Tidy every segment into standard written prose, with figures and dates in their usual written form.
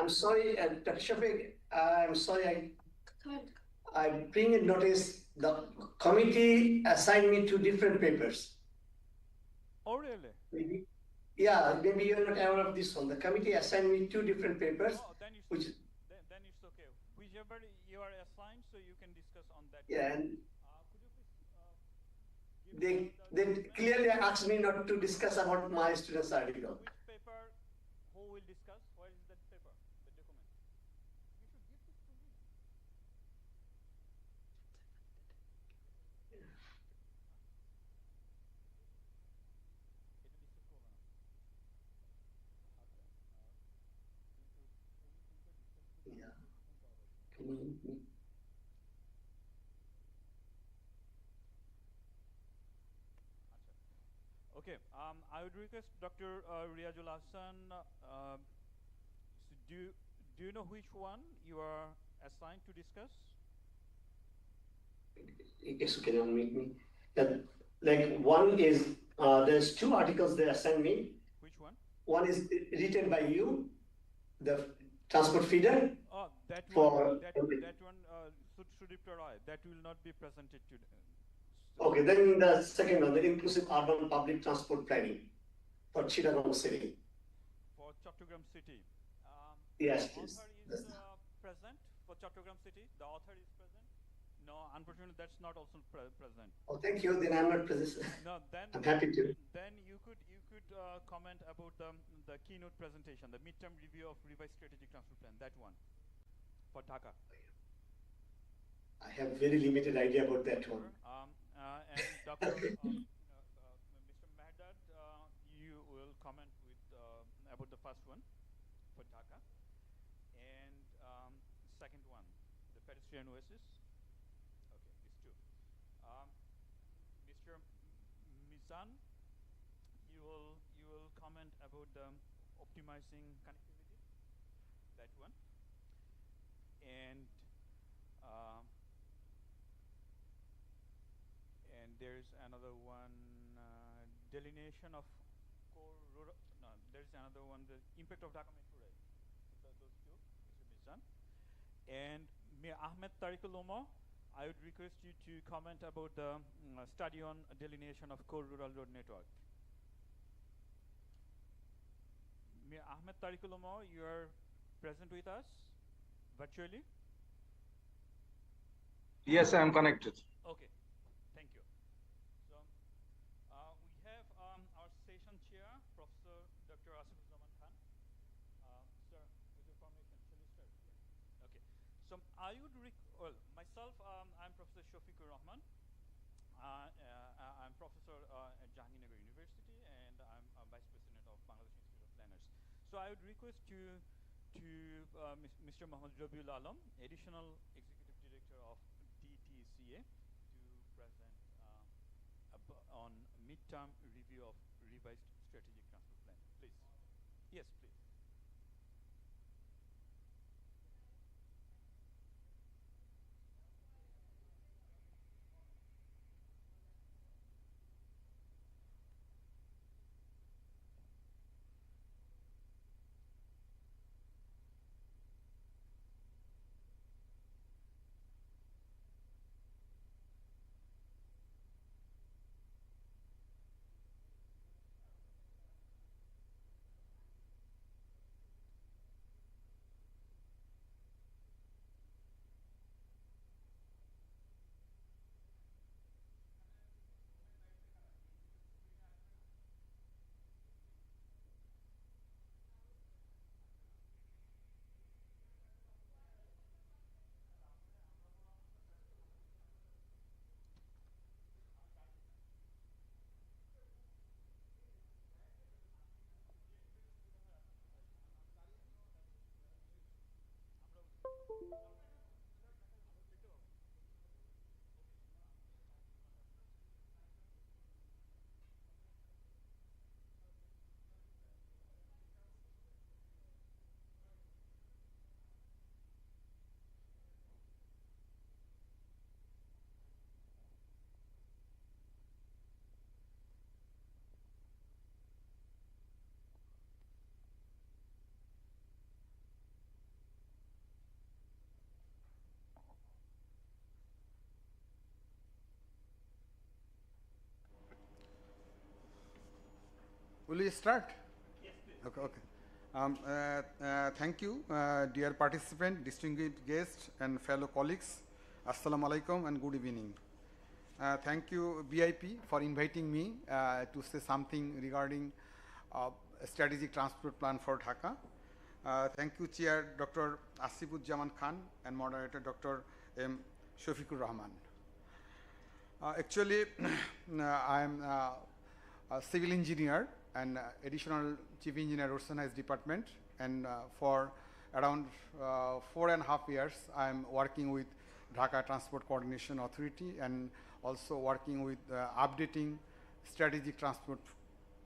I'm sorry, Dr. Shafiq, I'm sorry, I bring a notice, the committee assigned me two different papers. Oh, really? Maybe, yeah, maybe you're not aware of this one. The committee assigned me two different papers, Oh, then it's, which, then it's okay. Whichever you are assigned, so you can discuss on that. yeah, and Could you please give they clearly asked me not to discuss about my student's article. which paper, who will discuss? Where is that paper, the document? You should give this to me. এটা discuss করবে না। আচ্ছা, তুমি Yeah. কোনটা হবে? আচ্ছা। Okay, I would request Dr. Riazul Hassan. So do you know which one you are assigned to discuss? It's okay, don't make me. Like one is, there's two articles they assigned me. Which one? One is written by you, the transport feeder. Oh, that for, one. That one should reply. That will not be presented today. Okay, then the second one, the inclusive urban public transport planning for Chittagong City. For Chattogram City. Yes, the please. author is present for Chattogram City. The author is present. No, unfortunately, that's not also present. Oh, thank you. Then I'm not present. No, then I'm happy to. Then you could comment about the keynote presentation, the midterm review of revised strategic transport plan. That one for Dhaka. I have very limited idea about that one. And Dr. Mr. Mehdad, you will comment with about the first one for Dhaka, and second one, the pedestrian oasis. Okay, these two. Mr. Mizan, you will comment about the optimizing connectivity. That one, and there's another one, delineation of core rural. No, there's another one, the impact of Dhaka Metro Rail. Those two, Mr. Mizan. And Mir Ahmed Tariqul Umar, I would request you to comment about the study on delineation of core rural road network. Mir Ahmed Tariqul Umar, you are present with us virtually? Yes, I am connected. Okay, thank you. So we have our session chair, Professor Dr. Asifuzzaman Khan. Sir, with your permission, shall we start? Okay. So I would myself, I'm Professor Shafiqur Rahman. I'm professor at Jahangirnagar University, and I'm Vice President of Bangladesh Institute of Planners. So I would request Mr. Mohammad Rabiul Alam, Additional Executive Director of DTCA, to present on midterm review of revised strategic transport plan. Please. Yes, please. Will you start? Yes, please. Okay, okay. Thank you, dear participant, distinguished guests, and fellow colleagues. Assalamu alaikum and good evening. Thank you, BIP, for inviting me to say something regarding a strategic transport plan for Dhaka. Thank you, Chair Dr. Asifuzzaman Khan and Moderator Dr. M. Shafiqur Rahman. Actually, I am a civil engineer and additional chief engineer Road Science Department, and for around 4.5 years I am working with Dhaka Transport Coordination Authority and also working with updating strategic transport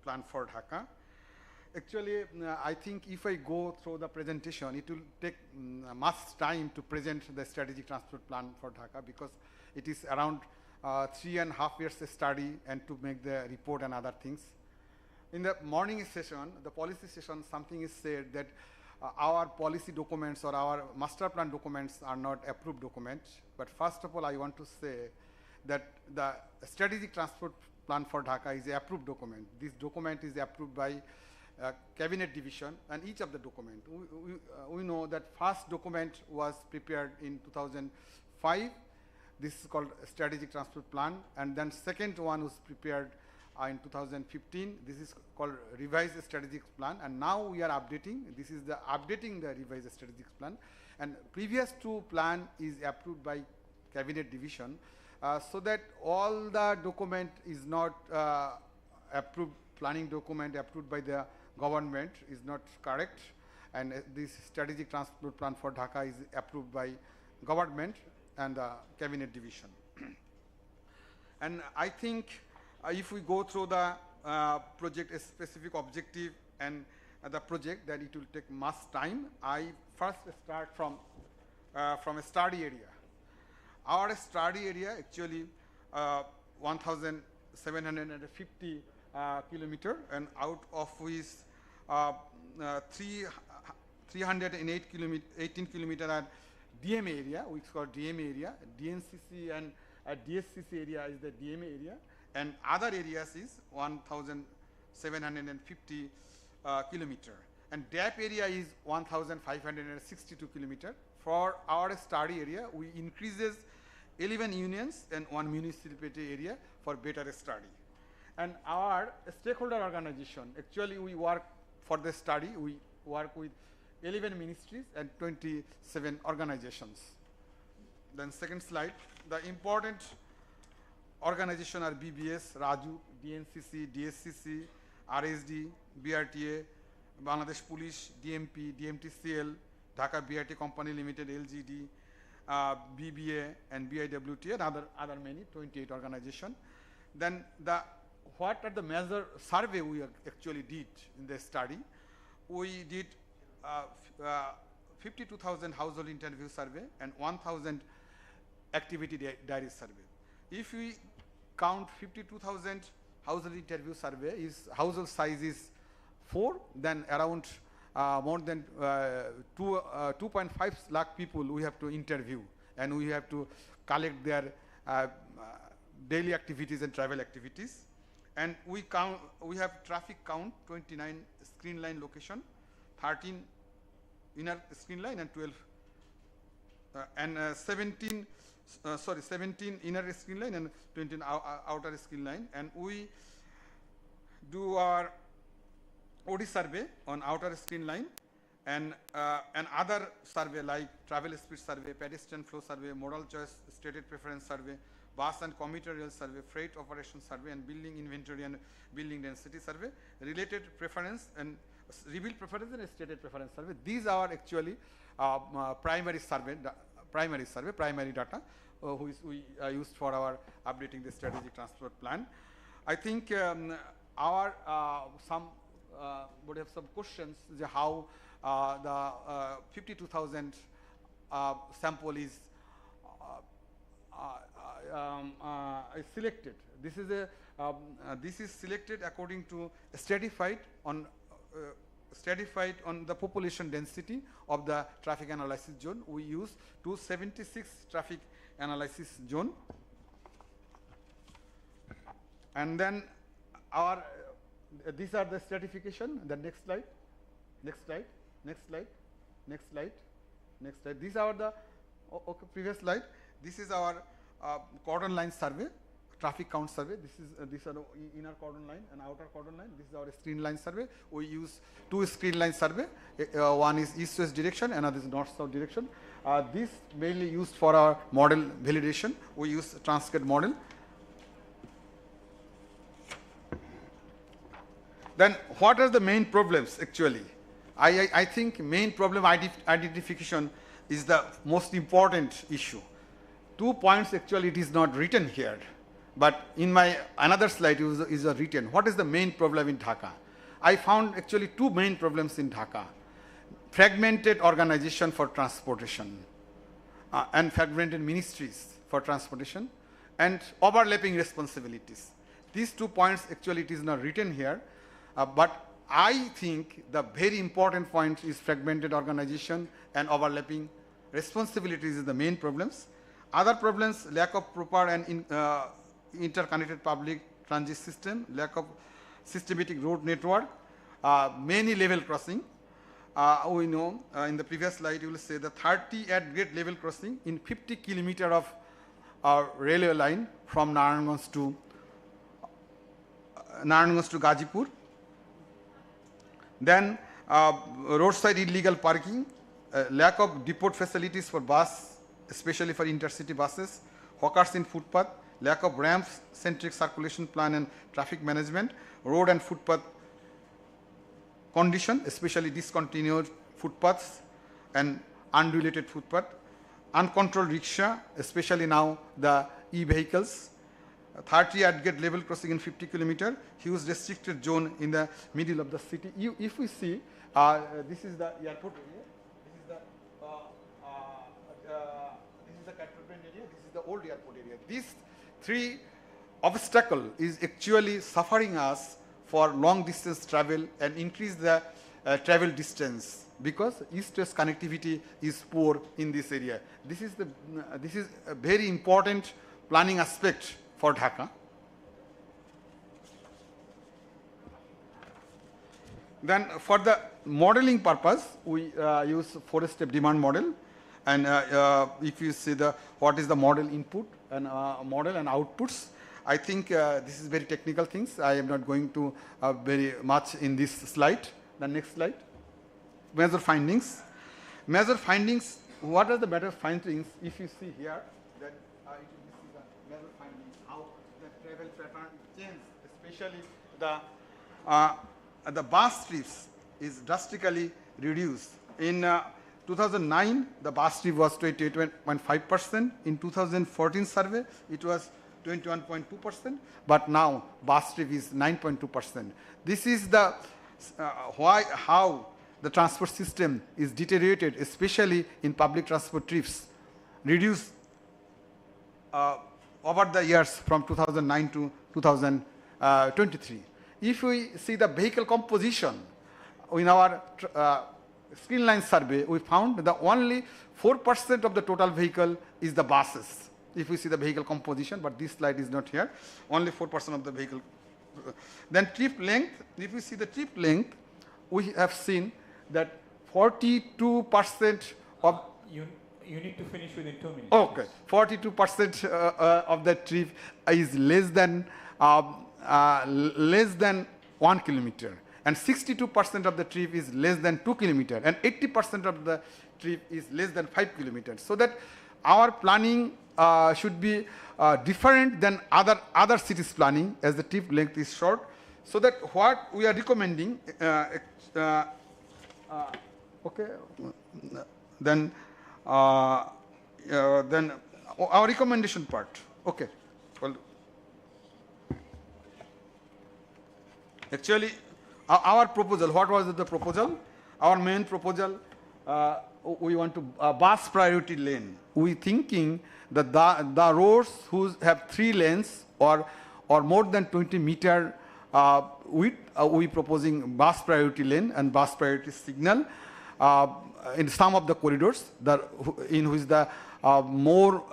plan for Dhaka. Actually, I think if I go through the presentation, it will take much time to present the strategic transport plan for Dhaka, because it is around 3.5 years study and to make the report and other things. In the morning session, the policy session, something is said that our policy documents or our master plan documents are not approved documents. But first of all, I want to say that the strategic transport plan for Dhaka is an approved document. This document is approved by cabinet division, and each of the document. We know that first document was prepared in 2005. This is called strategic transport plan, and then second one was prepared in 2015. This is called revised strategic plan, and now we are updating. This is the updating the revised strategic plan, and previous two plan is approved by cabinet division, so that all the document is not approved. Planning document approved by the government is not correct, and this strategic transport plan for Dhaka is approved by government and the cabinet division. And I think if we go through the project specific objective and the project, that it will take much time. I first start from a study area. Our study area actually 1,750 kilometer, and out of which 318 kilometer are DM area, which is called DM area. DNCC and DSCC area is the DM area, and other areas is 1,750 kilometer, and DAP area is 1,562 kilometer. For our study area, we increases 11 unions and 1 municipality area for better study. And our stakeholder organization, actually we work for the study, we work with 11 ministries and 27 organizations. Then second slide, the important organization are BBS, Raju, DNCC, DSCC, RSD, BRTA, Bangladesh Police, DMP, DMTCL, Dhaka BRT Company Limited, LGD, BBA and BIWT, and other many, 28 organizations. Then what are the major survey we actually did in the study? We did 52,000 household interview survey and 1,000 activity diary survey. If we count 52,000 household interview survey, household size is 4, then around more than 2.5 lakh people we have to interview, and we have to collect their daily activities and travel activities. And we have traffic count, 29 screen line location, 13 inner screen line and 12 17 inner screen line and 20 outer screen line. And we do our OD survey on outer screen line, and other survey like travel speed survey, pedestrian flow survey, modal choice stated preference survey, bus and commuter rail survey, freight operation survey, and building inventory and building density survey, related preference and revealed preference and stated preference survey. These are actually primary data which we used for our updating the strategic transport plan. I think our some would have some questions how the 52,000 sample is selected. This is selected according to stratified on the population density of the traffic analysis zone. We use 276 traffic analysis zone, and then our these are the stratification. The next slide, next slide, next slide, next slide, next slide. These are the okay, previous slide. This is our cordon line survey, traffic count survey. This is these are the inner cordon line and outer cordon line. This is our screen line survey. We use two screen line survey. One is east-west direction, another is north-south direction. This mainly used for our model validation. We use Transcade model. Then what are the main problems actually? I think main problem identification is the most important issue. 2 points actually it is not written here, but in my another slide is written. What is the main problem in Dhaka? I found actually 2 main problems in Dhaka. Fragmented organization for transportation and fragmented ministries for transportation and overlapping responsibilities. These 2 points actually it is not written here. But I think the very important point is fragmented organization and overlapping responsibilities is the main problems. Other problems, lack of proper and interconnected public transit system, lack of systematic road network, many level crossing. We know in the previous slide you will say the 30 at grade level crossing in 50 kilometer of our railway line from Narayanganj to Gazipur. Then roadside illegal parking, lack of depot facilities for bus, especially for intercity buses, hawkers in footpath, lack of ramp-centric circulation plan and traffic management, road and footpath condition, especially discontinued footpaths and unrelated footpath, uncontrolled rickshaw, especially now the e-vehicles, 30 at gate level crossing in 50 kilometer, huge restricted zone in the middle of the city. If we see, this is the airport area, this is the cantonment area, this is the old airport area. These 3 obstacle is actually suffering us for long distance travel and increase the travel distance because east-west connectivity is poor in this area. This is a very important planning aspect for Dhaka. Then for the modeling purpose, we use 4-step demand model. And if you see what is the model input and model and outputs, I think this is very technical things. I am not going to very much in this slide. The next slide. Major findings. Major findings. What are the major findings? If you see here, that this is the major findings. How the travel pattern changes, especially the bus trips is drastically reduced. In 2009, the bus trip was 28.5%. In 2014 survey, it was 21.2%. But now, bus trip is 9.2%. This is the how the transport system is deteriorated, especially in public transport trips, reduced over the years from 2009 to 2023. If we see the vehicle composition in our screen line survey, we found that only 4% of the total vehicle is the buses. If we see the vehicle composition, but this slide is not here, only 4% of the vehicle. Then trip length, if we see the trip length, we have seen that 42% of... You need to finish within 2 minutes. Okay, 42% of the trip is less than 1 kilometer, and 62% of the trip is less than 2 kilometers, and 80% of the trip is less than 5 kilometers. So that our planning should be different than other cities planning, as the trip length is short. So that what we are recommending, okay, then our recommendation part. Okay, well, actually, our proposal, what was the proposal? Our main proposal, we want to bus priority lane. We thinking that the roads who have 3 lanes or more than 20 meter width, we proposing bus priority lane and bus priority signal in some of the corridors in which the more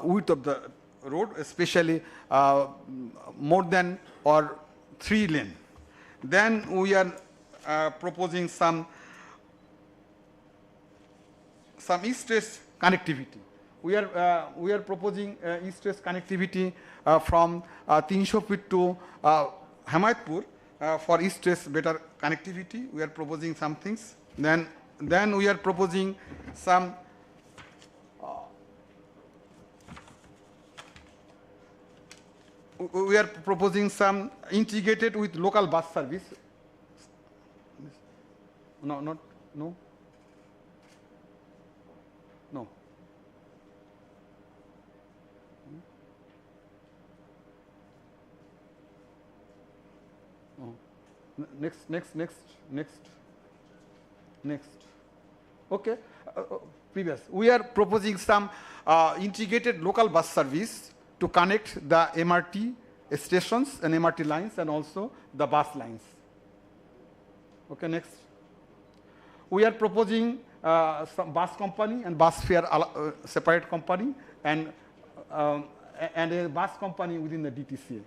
width of the road, especially more than or 3 lane. Then we are proposing some east-west connectivity. We are proposing east-west connectivity from 300 feet to Hamayatpur for east-west better connectivity. We are proposing some things. Then we are proposing some integrated with local bus service. No. Next. Okay. Previous. We are proposing some integrated local bus service to connect the MRT stations and MRT lines and also the bus lines. Okay, next. We are proposing some bus company and bus fare separate company and a bus company within the DTCA.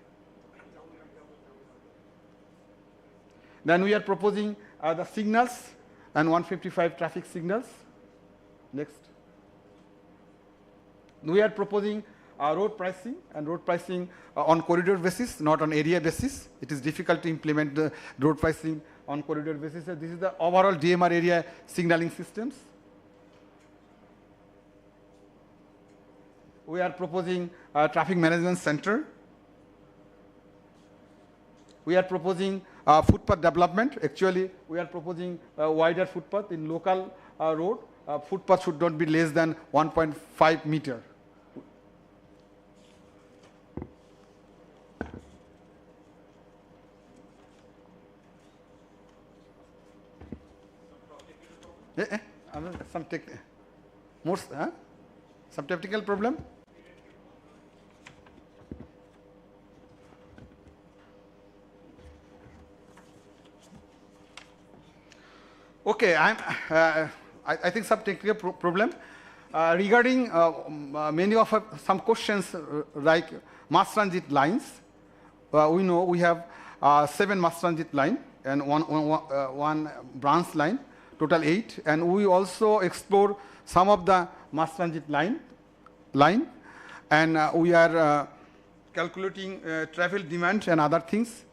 Then we are proposing the signals and 155 traffic signals. Next. We are proposing road pricing on corridor basis, not on area basis. It is difficult to implement the road pricing on corridor basis. This is the overall DMR area signaling systems. We are proposing traffic management center. We are proposing footpath development. Actually, we are proposing a wider footpath in local road. Footpath should not be less than 1.5 meter. Some technical problem. Okay, I think some technical problem regarding many of some questions like mass transit lines. We know we have 7 mass transit line and one branch line, total 8, and we also explore some of the mass transit line, and we are calculating travel demand and other things,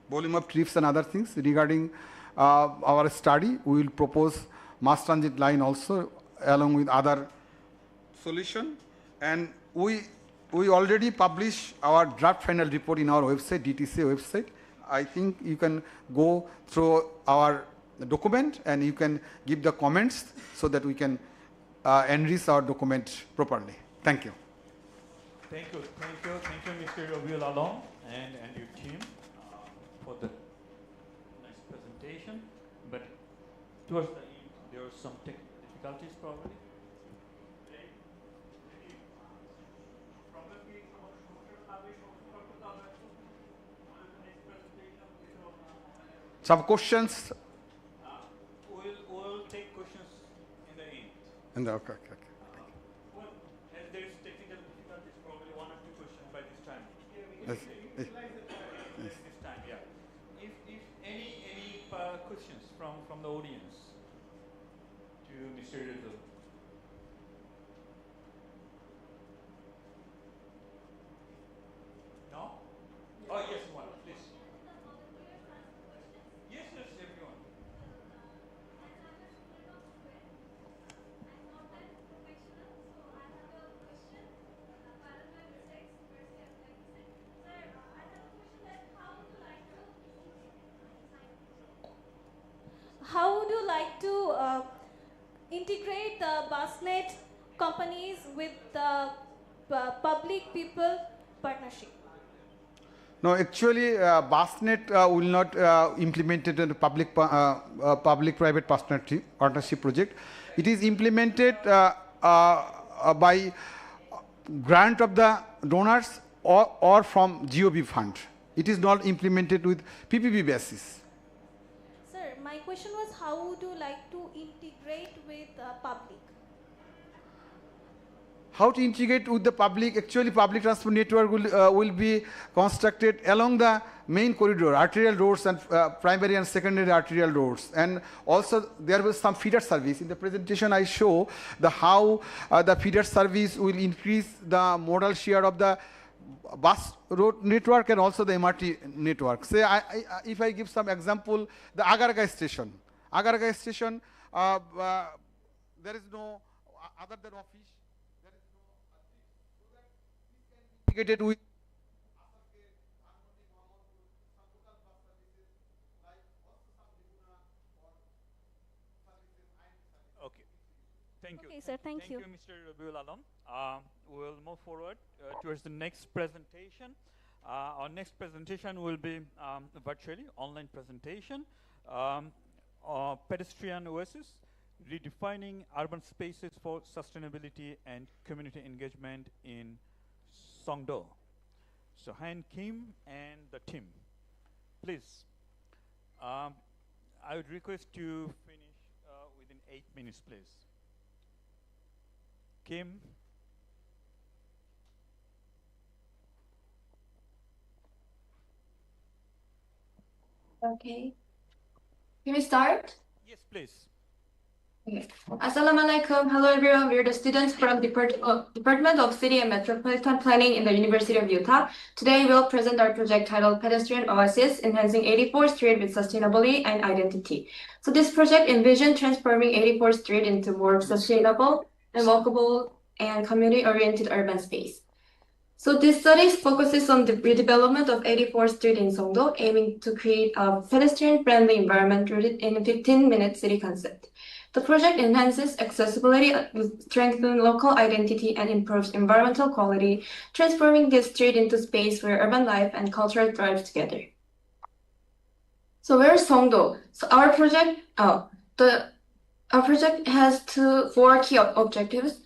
volume of trips and other things. Regarding our study, we will propose mass transit line also along with other solution, and we already publish our draft final report in our website, DTCA website. I think you can go through our document and you can give the comments so that we can enrich our document properly. Thank you. Thank you, Mr. Raviul Alom and your team for the nice presentation. But towards the end, there are some technical difficulties probably. Some questions? We'll take questions in the end. Okay. Well, as there is technical difficulties, probably 1 or 2 questions by this time. Yes. This time, yeah. If any questions from the audience to Mr. Raviul. No? Oh yes, one, please. Yes, everyone. How would you like to integrate the busnet companies with the public-people partnership? No, actually, BusNet will not implement it in the public-private partnership project. It is implemented by grant of the donors or from GOB fund. It is not implemented with PPP basis. Sir, my question was how would you like to integrate with public? how to integrate with the public. Actually, public transport network will be constructed along the main corridor, arterial roads and primary and secondary arterial roads. And also there was some feeder service. In the presentation I show how the feeder service will increase the modal share of the bus road network and also the MRT network. Say, if I give some example, the Agarga station. Agarga station, there is no, other than office, there is no, integrated with Okay. Thank you. Okay, sir, thank you. Thank you, Mr. Rabiul Alam. We'll move forward towards the next presentation. Our next presentation will be virtually online presentation. Pedestrian oasis, redefining urban spaces for sustainability and community engagement in Songdo. So Han Kim and the team, please. I would request you finish within 8 minutes, please. Kim. Okay. Can we start? Yes, please. Okay. Assalamualaikum. Hello everyone. We're the students from Department of City and Metropolitan Planning in the University of Utah. Today we'll present our project titled Pedestrian Oasis, Enhancing 84th Street with Sustainability and Identity. So this project envisioned transforming 84th Street into more sustainable and walkable and community-oriented urban space. So this study focuses on the redevelopment of 84th Street in Songdo, aiming to create a pedestrian-friendly environment rooted in a 15-minute city concept. The project enhances accessibility, strengthens local identity, and improves environmental quality, transforming this street into space where urban life and culture thrive together. So where is Songdo? So our project has four key objectives.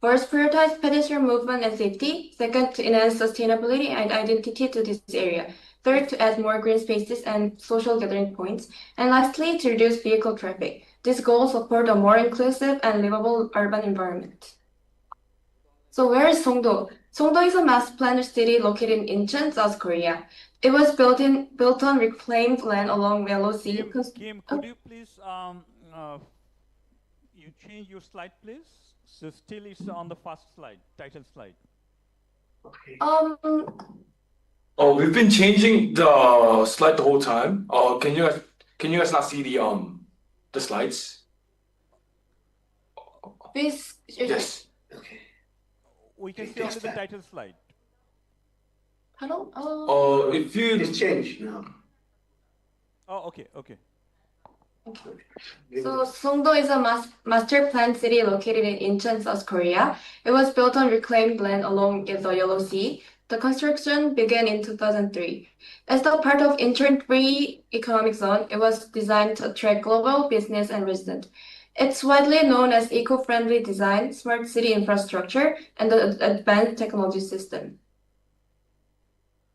First, prioritize pedestrian movement and safety. Second, to enhance sustainability and identity to this area. Third, to add more green spaces and social gathering points. And lastly, to reduce vehicle traffic. These goals support a more inclusive and livable urban environment. So where is Songdo? Songdo is a mass-planned city located in Incheon, South Korea. It was built on reclaimed land along Yellow Sea. Kim, could you please you change your slide, please? So still it's on the first slide, title slide. Okay. Oh, we've been changing the slide the whole time. Can you guys not see the slides? This Yes. Okay. We can see only the title slide. Hello? If you It's changed now. Oh, okay. So Songdo is a master planned city located in Incheon, South Korea. It was built on reclaimed land along the Yellow Sea. The construction began in 2003. As the part of Incheon Free Economic Zone, it was designed to attract global business and residents. It's widely known as eco-friendly design, smart city infrastructure, and the advanced technology system.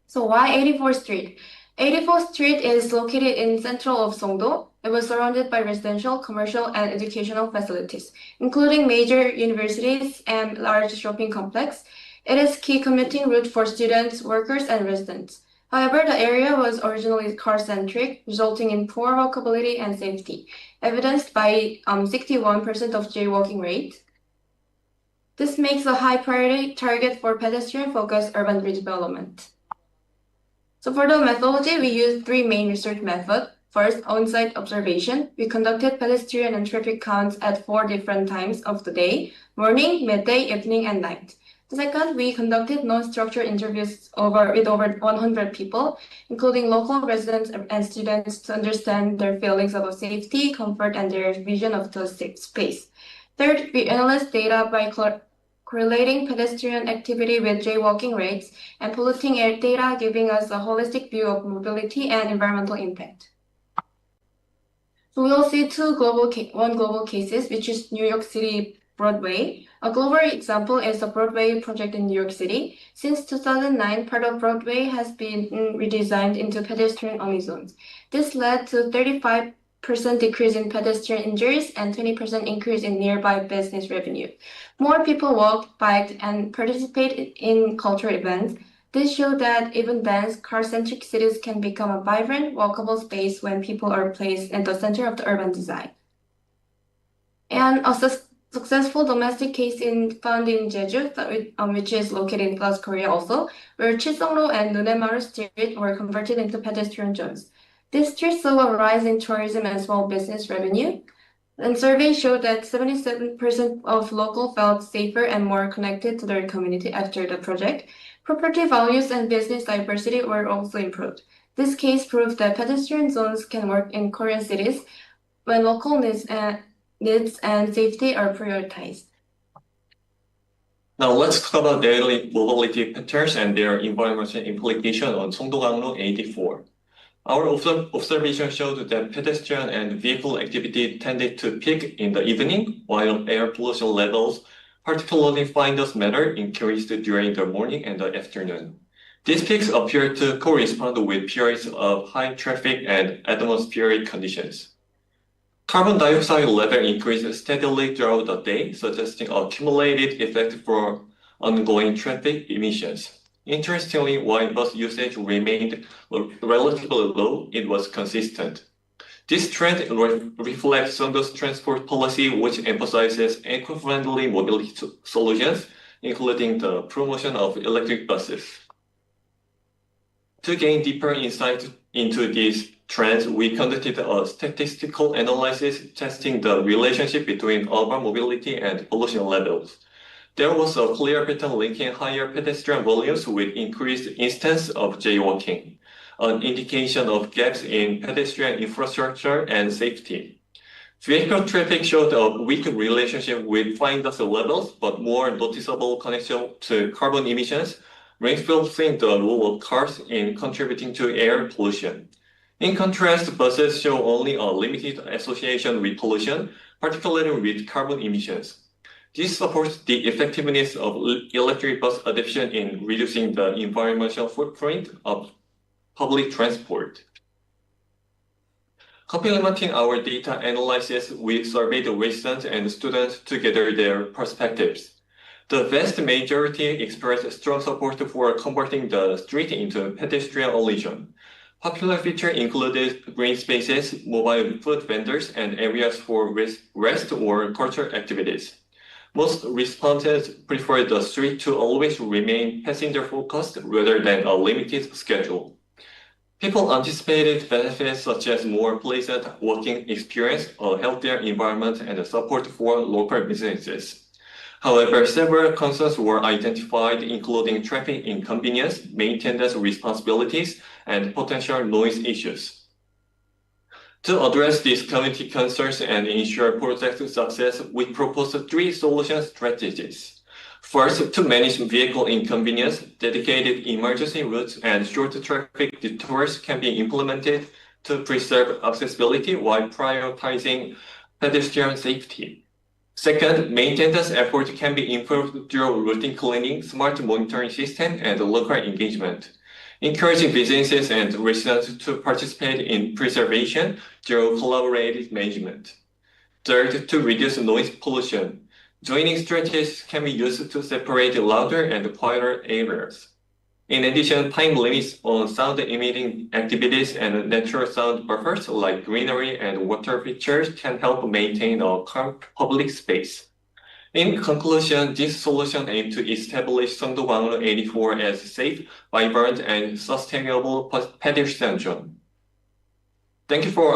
So why 84th Street? 84th Street is located in central of Songdo. It was surrounded by residential, commercial, and educational facilities, including major universities and large shopping complex. It is key commuting route for students, workers, and residents. However, the area was originally car-centric, resulting in poor walkability and safety, evidenced by 61% of jaywalking rate. This makes a high priority target for pedestrian-focused urban redevelopment. So for the methodology, we used three main research methods. First, on-site observation. We conducted pedestrian and traffic counts at 4 different times of the day: morning, midday, evening, and night. The second, we conducted non-structured interviews with over 100 people, including local residents and students, to understand their feelings about safety, comfort, and their vision of the space. Third, we analyzed data by correlating pedestrian activity with jaywalking rates and polluting air data, giving us a holistic view of mobility and environmental impact. So we'll see one global cases, which is New York City Broadway. A global example is the Broadway project in New York City. Since 2009, part of Broadway has been redesigned into pedestrian-only zones. This led to 35% decrease in pedestrian injuries and 20% increase in nearby business revenue. More people walked, biked, and participated in cultural events. This showed that even dense, car-centric cities can become a vibrant, walkable space when people are placed in the center of the urban design. And a successful domestic case found in Jeju, which is located in South Korea also, where Chiseongro and Nunemaru Street were converted into pedestrian zones. This street saw a rise in tourism and small business revenue. And surveys showed that 77% of locals felt safer and more connected to their community after the project. Property values and business diversity were also improved. This case proved that pedestrian zones can work in Korean cities when local needs and safety are prioritized. Now let's talk about daily mobility patterns and their environmental implication on Songdo-Ganglo 84. Our observation showed that pedestrian and vehicle activity tended to peak in the evening, while air pollution levels, particularly fine dust matter, increased during the morning and the afternoon. These peaks appear to correspond with periods of high traffic and atmospheric conditions. Carbon dioxide level increased steadily throughout the day, suggesting a cumulative effect for ongoing traffic emissions. Interestingly, while bus usage remained relatively low, it was consistent. This trend reflects Songdo's transport policy, which emphasizes eco-friendly mobility solutions, including the promotion of electric buses. To gain deeper insight into these trends, we conducted a statistical analysis testing the relationship between urban mobility and pollution levels. There was a clear pattern linking higher pedestrian volumes with increased instance of jaywalking, an indication of gaps in pedestrian infrastructure and safety. Vehicle traffic showed a weak relationship with fine dust levels, but more noticeable connection to carbon emissions, reinforcing the role of cars in contributing to air pollution. In contrast, buses show only a limited association with pollution, particularly with carbon emissions. This supports the effectiveness of electric bus adoption in reducing the environmental footprint of public transport. Complementing our data analysis, we surveyed residents and students to gather their perspectives. The vast majority expressed strong support for converting the street into pedestrian-only zone. Popular features included green spaces, mobile food vendors, and areas for rest or cultural activities. Most respondents prefer the street to always remain passenger-focused rather than a limited schedule. People anticipated benefits such as more pleasant walking experience, a healthier environment, and support for local businesses. However, several concerns were identified, including traffic inconvenience, maintenance responsibilities, and potential noise issues. To address these community concerns and ensure project success, we propose 3 solution strategies. First, to manage vehicle inconvenience, dedicated emergency routes and short traffic detours can be implemented to preserve accessibility while prioritizing pedestrian safety. Second, maintenance efforts can be improved through routine cleaning, smart monitoring system, and local engagement, encouraging businesses and residents to participate in preservation through collaborative management. Third, to reduce noise pollution. Joining strategies can be used to separate louder and quieter areas. In addition, time limits on sound-emitting activities and natural sound buffers like greenery and water features can help maintain a calm public space. In conclusion, this solution aims to establish Songdo-Ganglo 84 as a safe, vibrant, and sustainable pedestrian zone. Thank you for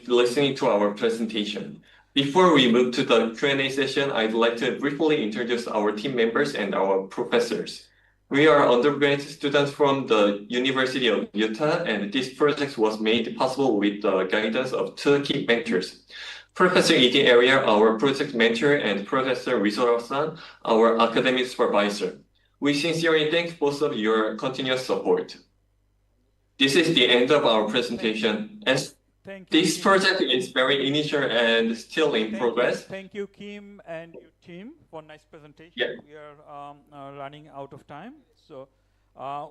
listening to our presentation. Before we move to the Q&A session, I'd like to briefly introduce our team members and our professors. We are undergraduate students from the University of Utah, and this project was made possible with the guidance of 2 key mentors. Professor Iti Area, our project mentor, and Professor Rizora-san, our academic supervisor. We sincerely thank both of your continuous support. This is the end of our presentation. As this project is very initial and still in progress. Thank you, Kim and your team, for nice presentation. Yeah. We are running out of time, so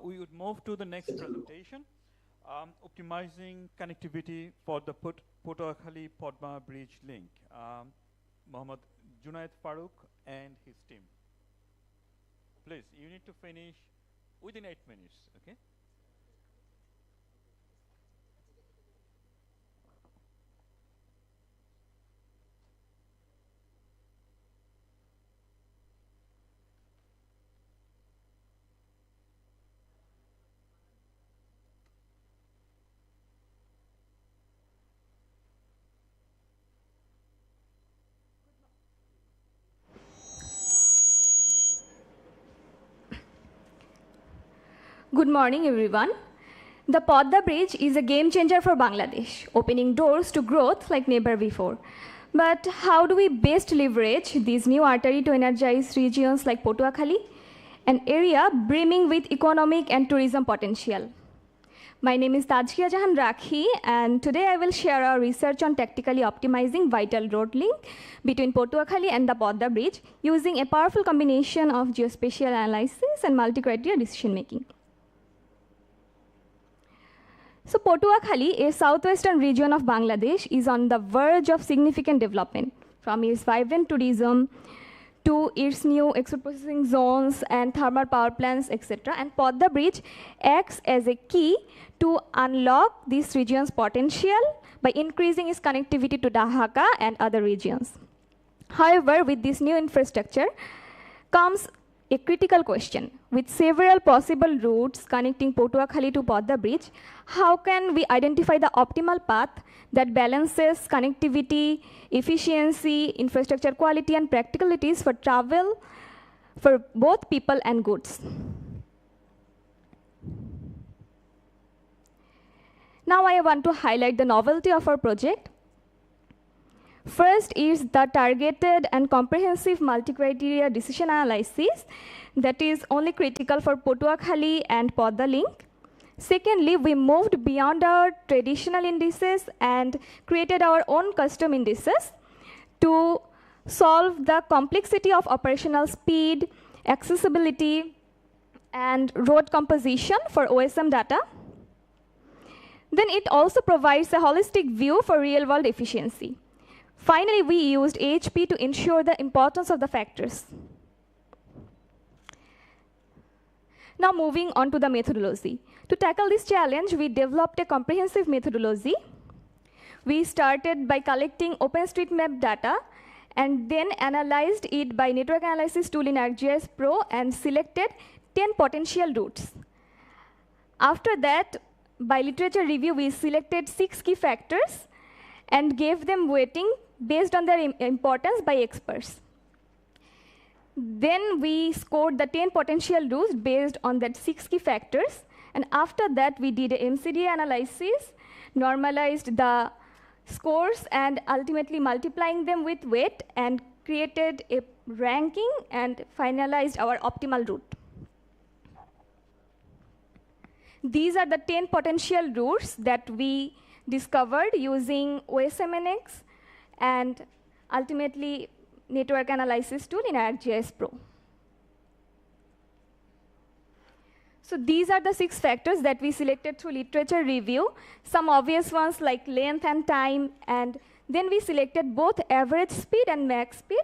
we would move to the next presentation, optimizing connectivity for the Potoakhali Padma Bridge link. Mohammad Junaid Farooq and his team. Please, you need to finish within 8 minutes, okay? Good morning, everyone. The Padma Bridge is a game changer for Bangladesh, opening doors to growth like never before. But how do we best leverage this new artery to energize regions like Potuakhali, an area brimming with economic and tourism potential? My name is Tajkia Jahan Rakhi, and today I will share our research on tactically optimizing vital road link between Potuakhali and the Padma Bridge using a powerful combination of geospatial analysis and multi-criteria decision making. So Potuakhali, a southwestern region of Bangladesh, is on the verge of significant development, from its vibrant tourism to its new export processing zones and thermal power plants, etc. And Padma Bridge acts as a key to unlock this region's potential by increasing its connectivity to Dhaka and other regions. However, with this new infrastructure comes a critical question. With several possible routes connecting Potuakhali to Padma Bridge, how can we identify the optimal path that balances connectivity, efficiency, infrastructure quality, and practicalities for travel for both people and goods? Now I want to highlight the novelty of our project. First is the targeted and comprehensive multi-criteria decision analysis that is only critical for Potuakhali and Padma link. Secondly, we moved beyond our traditional indices and created our own custom indices to solve the complexity of operational speed, accessibility, and road composition for OSM data. Then it also provides a holistic view for real-world efficiency. Finally, we used AHP to ensure the importance of the factors. Now moving on to the methodology. To tackle this challenge, we developed a comprehensive methodology. We started by collecting OpenStreetMap data and then analyzed it by network analysis tool in ArcGIS Pro and selected 10 potential routes. After that, by literature review, we selected 6 key factors and gave them weighting based on their importance by experts. Then we scored the 10 potential routes based on that 6 key factors. And after that, we did a MCDA analysis, normalized the scores, and ultimately multiplying them with weight and created a ranking and finalized our optimal route. These are the 10 potential routes that we discovered using OSMNX and ultimately network analysis tool in ArcGIS Pro. So these are the 6 factors that we selected through literature review, some obvious ones like length and time, and then we selected both average speed and max speed,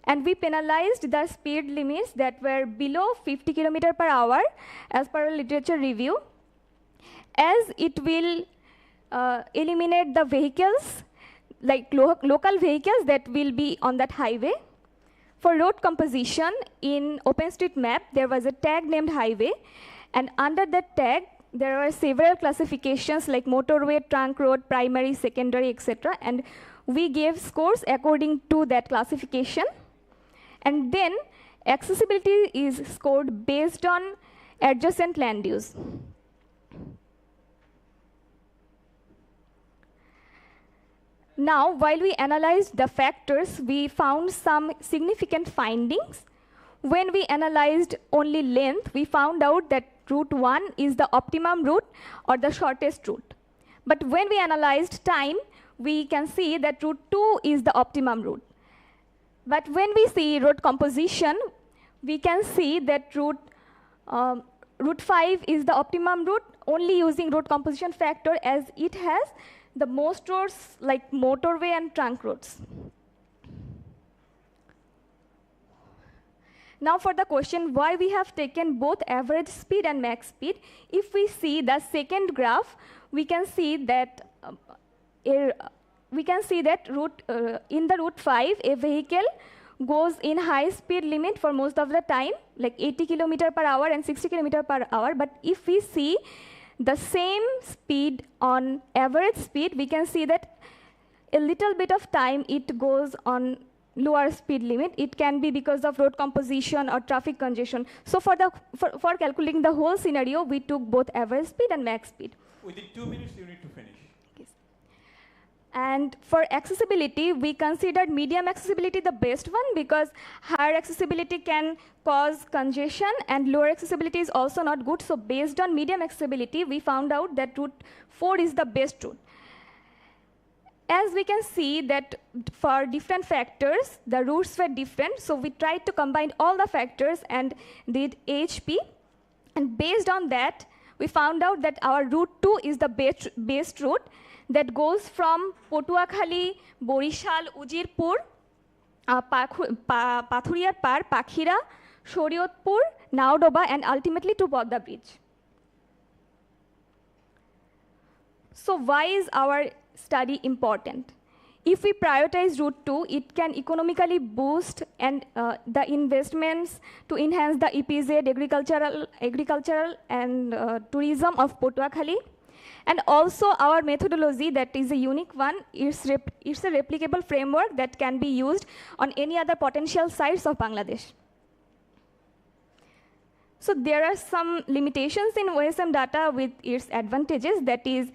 and we penalized the speed limits that were below 50 km/h as per our literature review, as it will eliminate the vehicles, like local vehicles that will be on that highway. For road composition, in OpenStreetMap, there was a tag named highway, and under that tag, there are several classifications like motorway, trunk road, primary, secondary, etc. And we gave scores according to that classification. And then accessibility is scored based on adjacent land use. Now, while we analyzed the factors, we found some significant findings. When we analyzed only length, we found out that route 1 is the optimum route or the shortest route. But when we analyzed time, we can see that route 2 is the optimum route. But when we see road composition, we can see that route 5 is the optimum route, only using road composition factor, as it has the most roads like motorway and trunk roads. Now for the question why we have taken both average speed and max speed, if we see the second graph, we can see that in the route 5, a vehicle goes in high speed limit for most of the time, like 80 km/h and 60 km/h. But if we see the same speed on average speed, we can see that a little bit of time it goes on lower speed limit. It can be because of road composition or traffic congestion. So for calculating the whole scenario, we took both average speed and max speed. Within 2 minutes, you need to finish. Yes. And for accessibility, we considered medium accessibility the best one because higher accessibility can cause congestion and lower accessibility is also not good. So based on medium accessibility, we found out that route 4 is the best route. As we can see that for different factors, the routes were different. So we tried to combine all the factors and did HP. And based on that, we found out that our route 2 is the best route that goes from Potuakhali, Borishal, Ujirpur, Pathuriyar Par, Pakhira, Shoriotpur, Naudoba, and ultimately to Bodda Bridge. So why is our study important? If we prioritize route 2, it can economically boost and the investments to enhance the EPZ, agricultural and tourism of Potuakhali. And also our methodology, that is a unique one, it's a replicable framework that can be used on any other potential sites of Bangladesh. So there are some limitations in OSM data with its advantages. That is,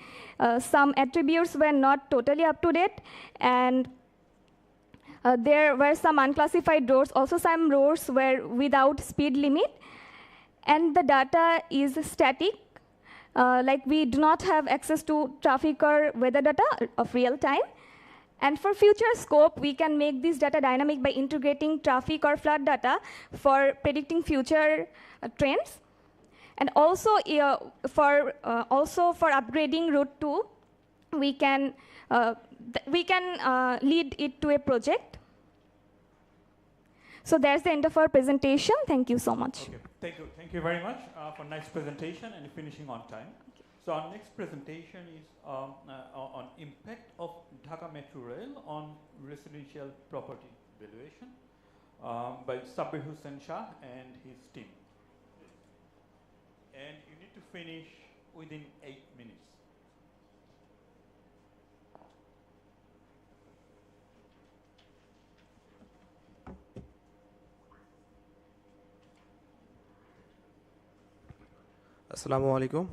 some attributes were not totally up to date, and there were some unclassified roads. Also, some roads were without speed limit, and the data is static. Like we do not have access to traffic or weather data of real time. And for future scope, we can make this data dynamic by integrating traffic or flood data for predicting future trends. And also, for upgrading route 2, we can lead it to a project. So that's the end of our presentation. Thank you so much. Okay. Thank you very much for nice presentation and finishing on time. So our next presentation is on impact of Dhaka Metro Rail on residential property valuation by Sabir Hussain Shah and his team. And you need to finish within 8 minutes. Assalamu alaikum.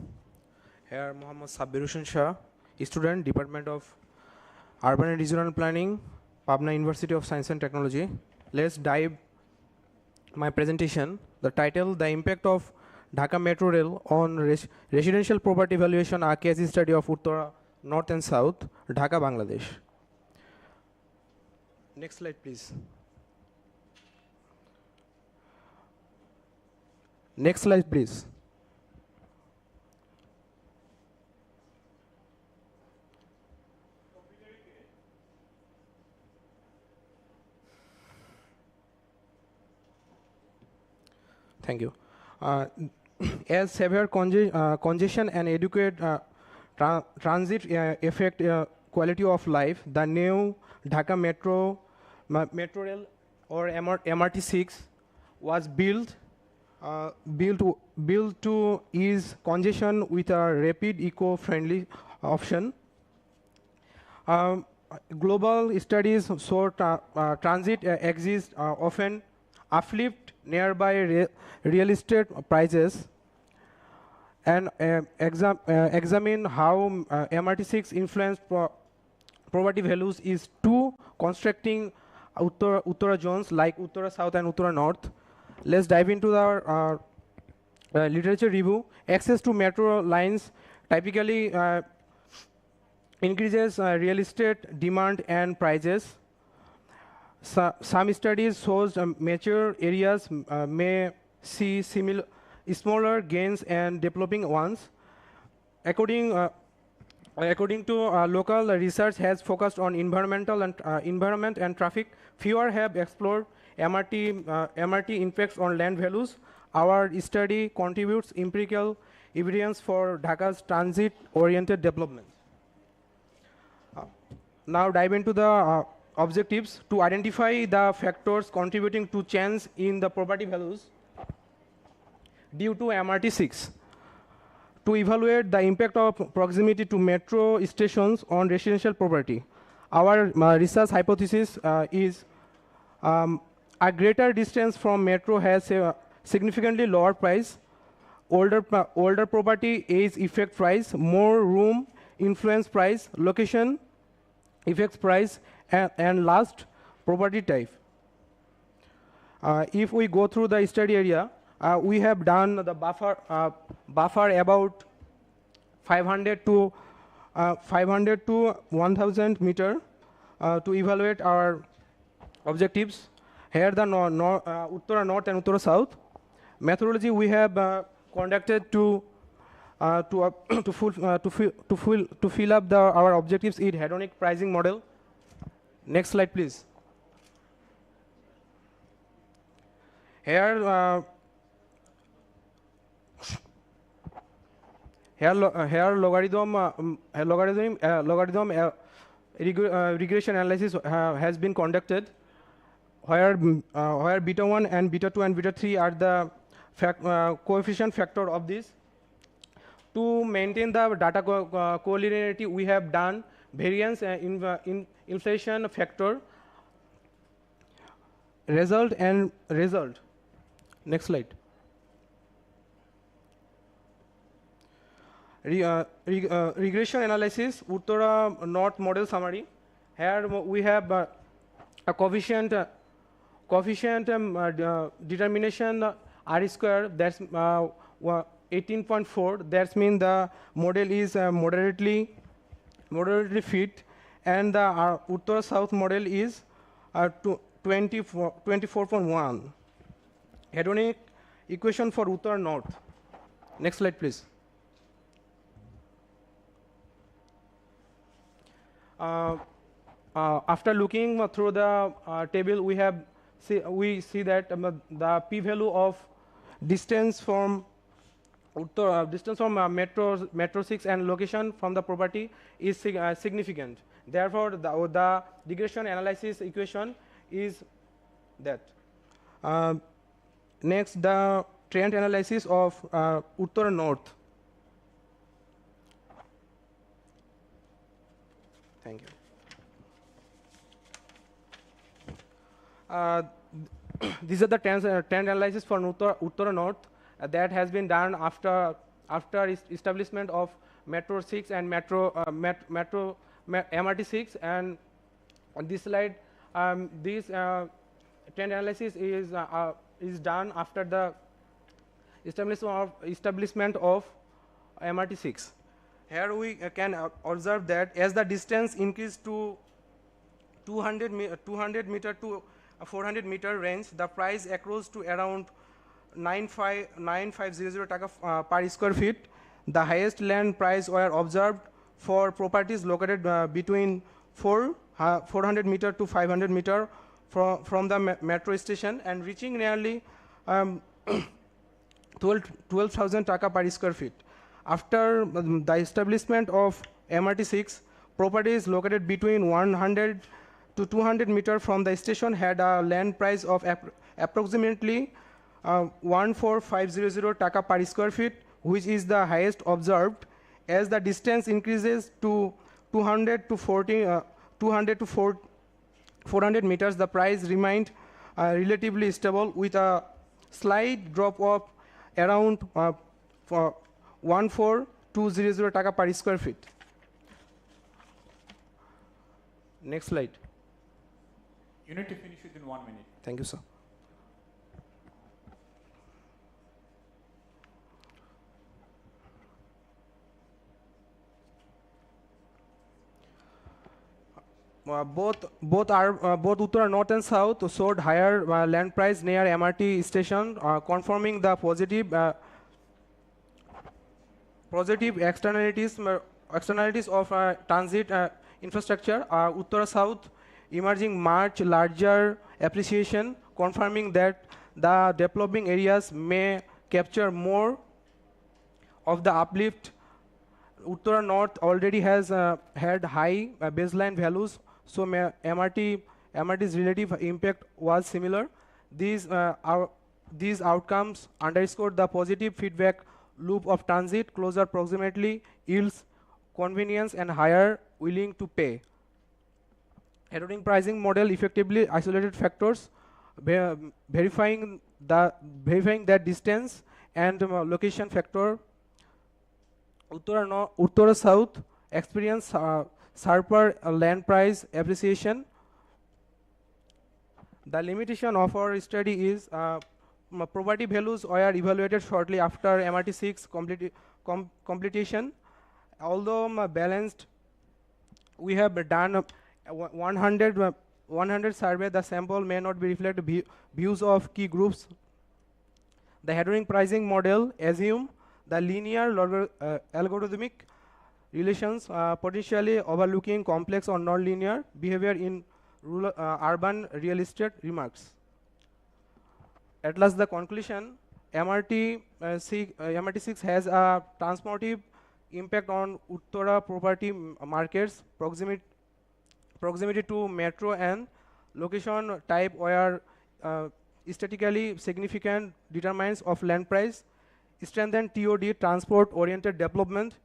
Here Muhammad Sabir Hussain Shah, student, Department of Urban and Regional Planning, Pabna University of Science and Technology. Let's dive my presentation. The title, The Impact of Dhaka Metro Rail on Residential Property Valuation, a case study of Uttara, North and South, Dhaka, Bangladesh. Next slide, please. Next slide, please. Thank you. As severe congestion and adequate transit affect quality of life, the new Dhaka Metro Rail or MRT6 was built to ease congestion with a rapid, eco-friendly option. Global studies show transit exists often uplift nearby real estate prices and examine how MRT6 influence property values is to constructing Uttara zones like Uttara South and Uttara North. Let's dive into our literature review. Access to metro lines typically increases real estate demand and prices. Some studies shows mature areas may see smaller gains and developing ones. According According to local research has focused on environment and traffic. Fewer have explored MRT impacts on land values. Our study contributes empirical evidence for Dhaka's transit-oriented development. Now dive into the objectives to identify the factors contributing to change in the property values due to MRT6. To evaluate the impact of proximity to metro stations on residential property. Our research hypothesis is a greater distance from metro has a significantly lower price, older property age effect price, more room influence price, location effects price, and last property type. If we go through the study area, we have done the buffer about 500 to 1000 meter to evaluate our objectives. Here the Uttara North and Uttara South. Methodology we have conducted to fill up our objectives in hedonic pricing model. Next slide, please. Here logarithm regression analysis has been conducted, where beta 1 and beta 2 and beta 3 are the coefficient factor of this. To maintain the data collinearity, we have done variance in inflation factor, result. Next slide. Regression analysis, Uttara North model summary. Here we have a coefficient determination R square, that's 18.4. That means the model is moderately fit, and the Uttara South model is 24.1. Hedonic equation for Uttara North. Next slide, please. After looking through the table, we see that the p-value of distance from metro 6 and location from the property is significant. Therefore, the regression analysis equation is that. Next, the trend analysis of Uttara North. Thank you. These are the trend analysis for Uttara North that has been done after establishment of Metro 6 and MRT 6. And on this slide, this trend analysis is done after the establishment of MRT 6. Here we can observe that as the distance increased to 200 meter to 400 meter range, the price accrues to around 9500 taka per square feet. The highest land price were observed for properties located between 400 meter to 500 meter from the metro station, and reaching nearly 12,000 taka per square feet. After the establishment of MRT6, properties located between 100 to 200 meter from the station had a land price of approximately 14,500 taka per square feet, which is the highest observed. As the distance increases to 200 to 400 meters, the price remained relatively stable with a slight drop of around 14,200 taka per square feet. Next slide. You need to finish within 1 minute. Thank you, sir. Both Uttara North and South showed higher land price near MRT station, confirming the positive externalities externalities of transit infrastructure, Uttara South emerging much larger appreciation, confirming that the developing areas may capture more of the uplift. Uttara North already has had high baseline values, so MRT's relative impact was similar. These outcomes underscore the positive feedback loop of transit. Closer proximity yields convenience and higher willing to pay. Heterodyne pricing model effectively isolated factors, verifying that distance and location factor. Uttara South experienced sharper land price appreciation. The limitation of our study is property values were evaluated shortly after MRT6 completion. Although balanced, we have done 100 survey. The sample may not be reflect views of key groups. The heterodyne pricing model assume the linear algorithmic relations, potentially overlooking complex or nonlinear behavior in rural, urban real estate remarks. At last, the conclusion: MRT6 has a transformative impact on Uttara property markets. Proximity to metro and location type were statistically significant determinants of land price. Strengthen TOD, transport-oriented development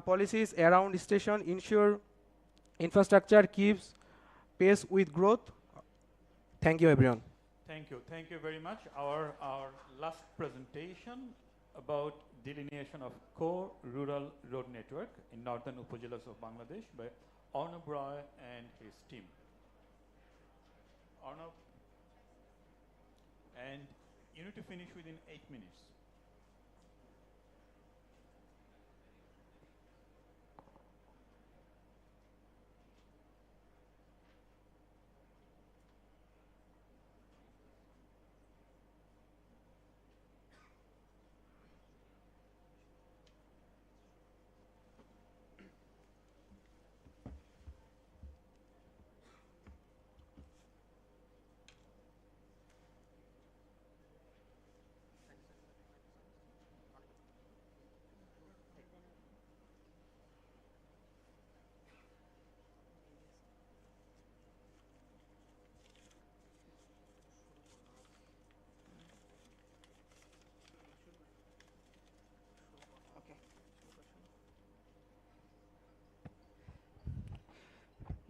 policies around station ensure infrastructure keeps pace with growth. Thank you, everyone. Thank you very much. Our last presentation about delineation of core rural road network in northern upazilas of Bangladesh by Arnab Roy and his team. Arnab, and you need to finish within 8 minutes.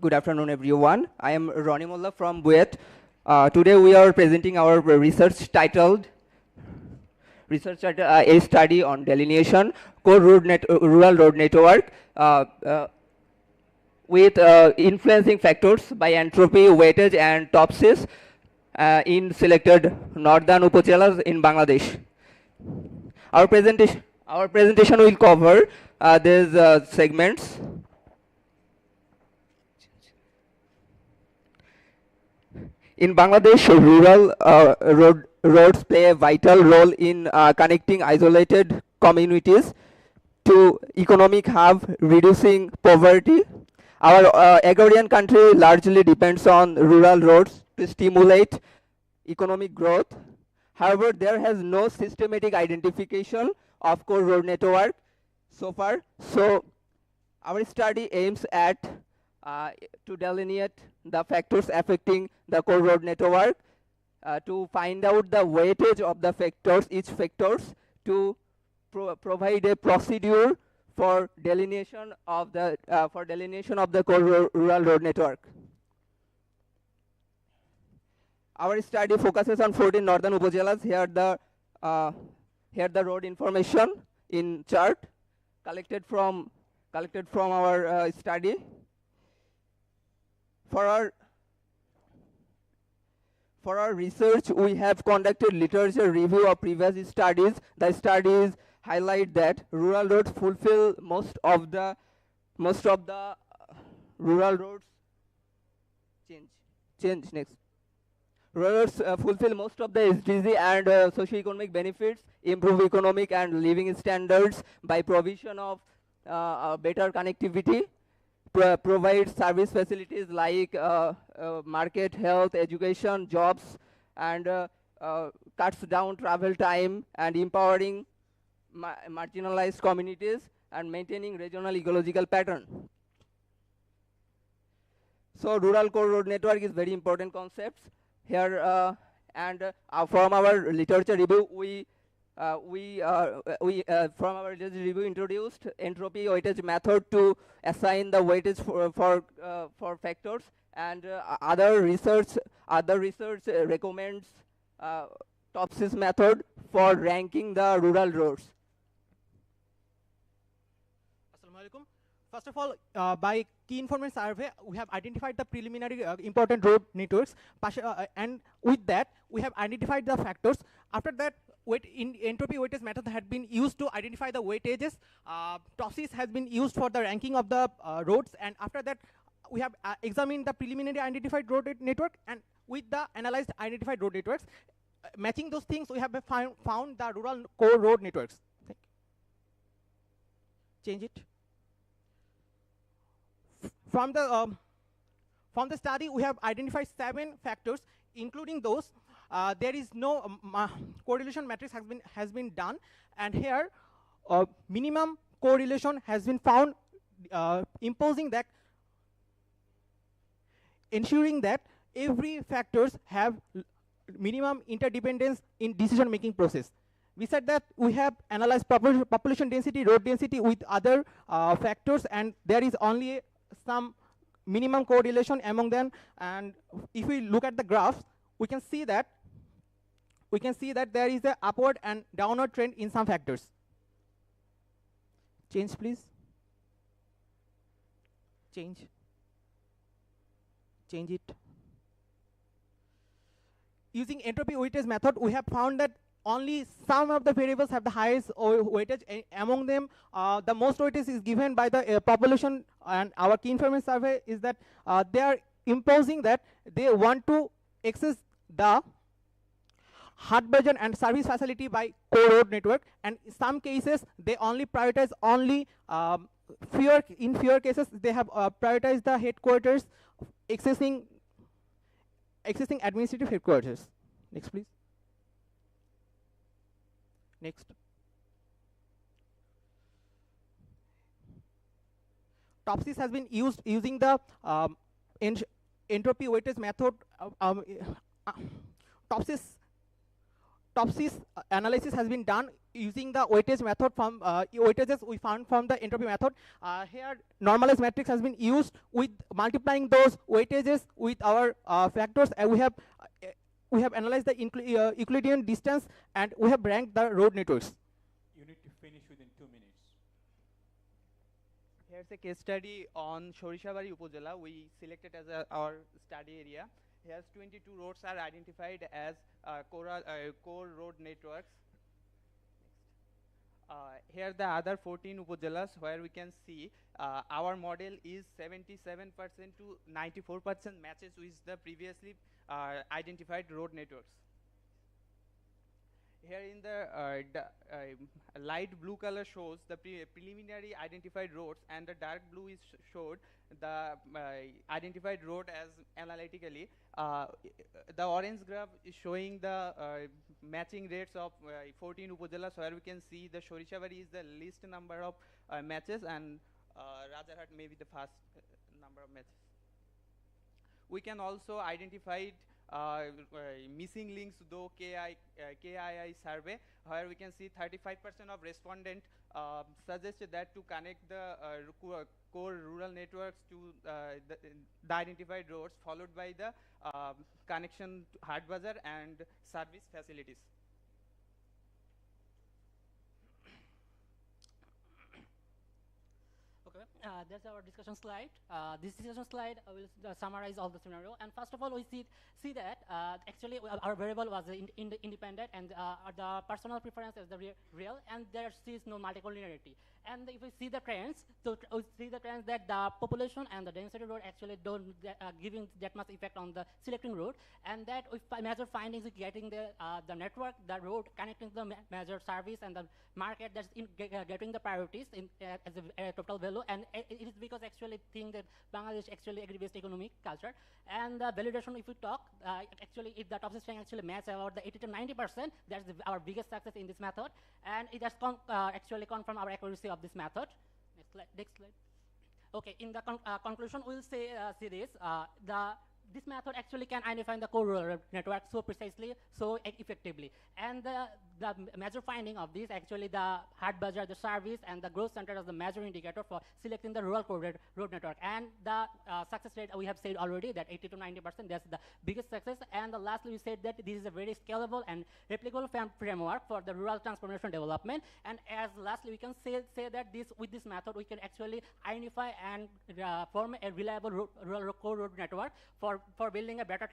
Good afternoon, everyone. I am Ronnie Mullah from Buet. Today we are presenting our research titled A Study on Delineation Core Rural Road Network with influencing factors by entropy, weightage, and topses in selected northern upazilas in Bangladesh. Our presentation will cover these segments. In Bangladesh, rural roads play a vital role in connecting isolated communities to economic hub, reducing poverty. Our agrarian country largely depends on rural roads to stimulate economic growth. However, there has no systematic identification of core road network so far. So our study aims at to delineate the factors affecting the core road network, to find out the weightage of the factors, each factors, to provide a procedure for delineation of the core rural road network. Our study focuses on 14 northern upazilas. Here the road information in chart collected from our study. For our research, we have conducted literature review of previous studies. The studies highlight that rural roads fulfill most of the rural roads change next. Rural roads fulfill most of the SDG and socio-economic benefits, improve economic and living standards by provision of better connectivity, provide service facilities like market, health, education, jobs, and cuts down travel time and empowering marginalized communities and maintaining regional ecological pattern. So rural core road network is very important concepts here, from our literature review, we from our literature review introduced entropy weightage method to assign the weightage for factors, and other research recommends Topsis method for ranking the rural roads. Assalamualaikum. First of all, by key information survey, we have identified the preliminary important road networks, and with that, we have identified the factors. After that, entropy weightage method had been used to identify the weightages. Topsis has been used for the ranking of the roads, and after that, we have examined the preliminary identified road network, and with the analyzed identified road networks, matching those things, we have found the rural core road networks. Change it. From the study, we have identified 7 factors, including those. There is no correlation matrix has been done, and here minimum correlation has been found, ensuring that every factors have minimum interdependence in decision making process. We said that we have analyzed population density, road density with other factors, and there is only some minimum correlation among them. And if we look at the graphs, we can see that there is a upward and downward trend in some factors. Change, please. Change it. Using entropy weightage method, we have found that only some of the variables have the highest weightage. Among them, the most weightage is given by the population, and our key information survey is that they are imposing that they want to access the hard burden and service facility by core road network, and in some cases they only prioritize fewer cases they have prioritized the headquarters, accessing administrative headquarters. Next, please. Next. Topsis has been used using the entropy weightage method. Topsis analysis has been done using the weightage method from weightages we found from the entropy method. Here, normalized matrix has been used with multiplying those weightages with our factors, and we have analyzed the Euclidean distance, and we have ranked the road networks. You need to finish within 2 minutes. Here's a case study on Shorishabari Upazila. We selected as our study area. Here's 22 roads are identified as core road networks. Here the other 14 upazilas, where we can see our model is 77% to 94% matches with the previously identified road networks. Here in the light blue color shows the preliminary identified roads, and the dark blue is showed the identified road as analytically. The orange graph is showing the matching rates of 14 upazilas, where we can see the Shorishabari is the least number of matches, and Rajarhat may be the first number of matches. We can also identify missing links though KII survey, where we can see 35% of respondents suggested that to connect the core rural networks to the identified roads, followed by the connection to Hard Bazaar and service facilities. Okay, that's our discussion slide. This discussion slide will summarize all the scenario. And first of all, we see that actually our variable was independent, and the personal preference is the real, and there is no multicollinearity. And if we see the trends, so we see the trends that the population and the density road actually don't giving that much effect on the selecting road, and that with major findings getting the network, the road connecting the major service and the market that's getting the priorities in as a total value, and it is because actually think that Bangladesh actually agri-based economic culture. And the validation, if we talk, actually if the top system actually match about the 80 to 90%, that's our biggest success in this method, and it has actually confirmed our accuracy of this method. Next slide. Next slide. Okay, in the conclusion, we'll say see this. This method actually can identify the core rural network so precisely, so effectively. And the major finding of this, actually the hard budget, the service, and the growth center as the major indicator for selecting the rural core road network. And the success rate, we have said already that 80 to 90%, that's the biggest success. And lastly, we said that this is a very scalable and replicable framework for the rural transformation development. And as lastly, we can say that with this method, we can actually identify and form a reliable rural core road network for building a better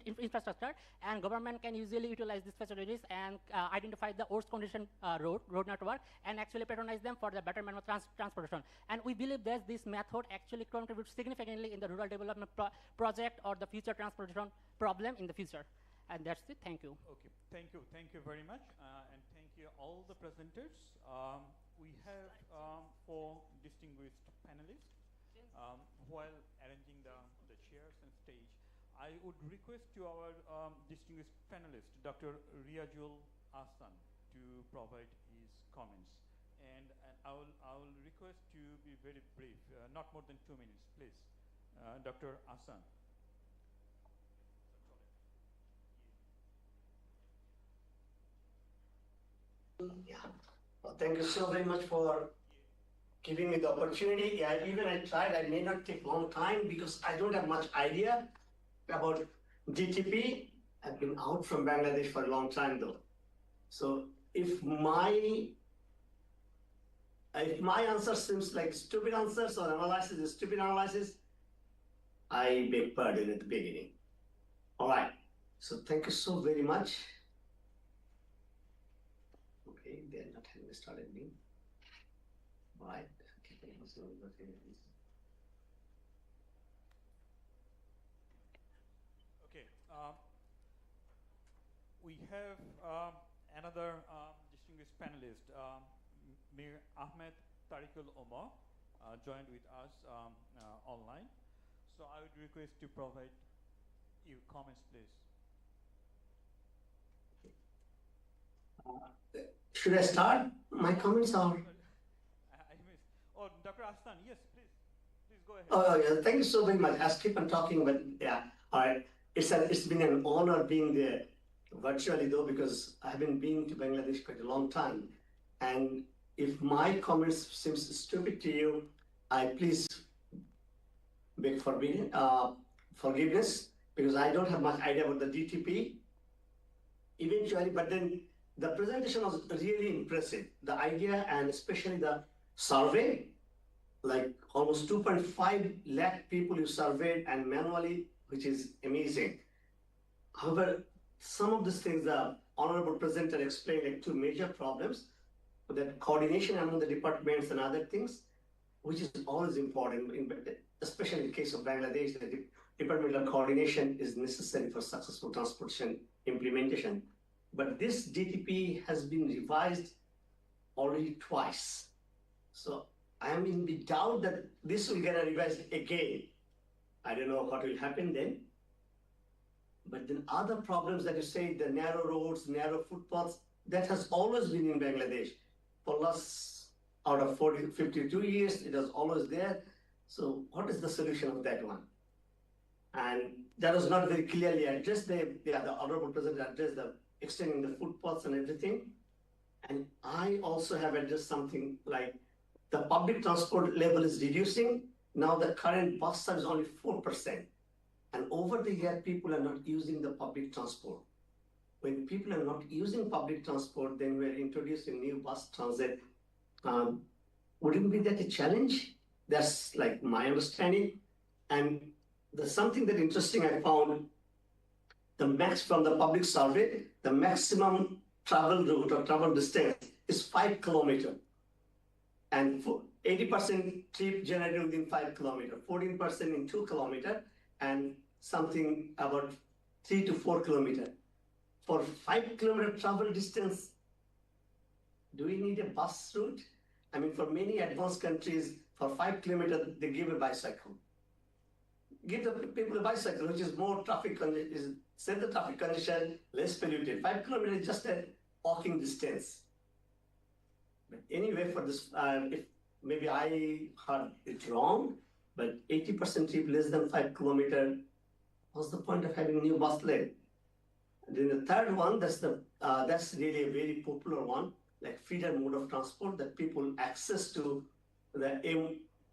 infrastructure, and government can usually utilize these facilities and identify the worst condition road network and actually patronize them for the betterment of transportation. And we believe that this method actually contributes significantly in the rural development project or the future transportation problem in the future. And that's it. Thank you. Okay, thank you very much, and thank you all the presenters. We have 4 distinguished panelists. While arranging the chairs and stage, I would request to our distinguished panelist, Dr. Riazul Ahsan, to provide his comments. And I will request to be very brief, not more than 2 minutes, please. Dr. Ahsan. Yeah. Well, thank you so very much for giving me the opportunity. Yeah, even I tried, I may not take long time because I don't have much idea about GTP. I've been out from Bangladesh for a long time though. So if my answer seems like stupid answers or analysis is stupid analysis, I beg pardon at the beginning. All right, so thank you so very much. Okay, they're not having started me. Right. Okay. We have another distinguished panelist, Mir Ahmed Tariqul Omar, joined with us online. So I would request to provide your comments, please. Should I start my comments or? Oh, Dr. Ahsan, yes, please go ahead. Oh, yeah, thank you so very much. I'll keep on talking, but yeah, all right. It's been an honor being there virtually though, because I've been to Bangladesh quite a long time. And if my comments seems stupid to you, I please beg forgiveness, because I don't have much idea about the DTP eventually, but then the presentation was really impressive. The idea and especially the survey, like almost 2.5 lakh people you surveyed and manually, which is amazing. However, some of these things the honorable presenter explained, like 2 major problems, that coordination among the departments and other things, which is always important, especially in the case of Bangladesh, the departmental coordination is necessary for successful transportation implementation. But this DTP has been revised already twice. So I am in the doubt that this will get revised again. I don't know what will happen then. But then other problems that you say, the narrow roads, narrow footpaths, that has always been in Bangladesh. For last, out of 52 years, it was always there. So what is the solution of that one? And that was not very clearly addressed. The honorable president addressed the extending the footpaths and everything. And I also have addressed something like the public transport level is reducing. Now the current bus service is only 4%. And over the year, people are not using the public transport. When people are not using public transport, then we're introducing new bus transit Wouldn't be that a challenge? That's like my understanding. And there's something that interesting I found, from the public survey, the maximum travel route or travel distance is 5 kilometers. And 80% trip generated within 5 kilometers, 14% in 2 kilometers, and something about 3 to 4 kilometers. For 5 kilometer travel distance, do we need a bus route? I mean, for many advanced countries, for 5 kilometers, they give a bicycle. Give the people a bicycle, which is more traffic congestion, save the traffic congestion, less polluted. 5 kilometers is just a walking distance. But anyway, for this, if maybe I heard it wrong, but 80% trip less than 5 kilometers, what's the point of having a new bus lane? And then the third one, that's really a very popular one, like feeder mode of transport that people access to the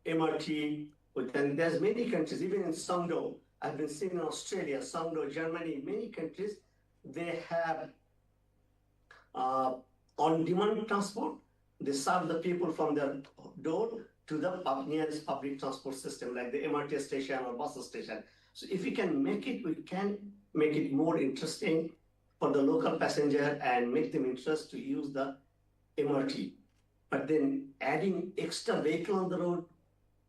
MRT. And there's many countries, even in Songdo, I've been seeing in Australia, Songdo, Germany, many countries, they have on-demand transport. They serve the people from their door to the nearest public transport system, like the MRT station or bus station. So if we can make it, we can make it more interesting for the local passenger and make them interested to use the MRT. But then adding extra vehicle on the road,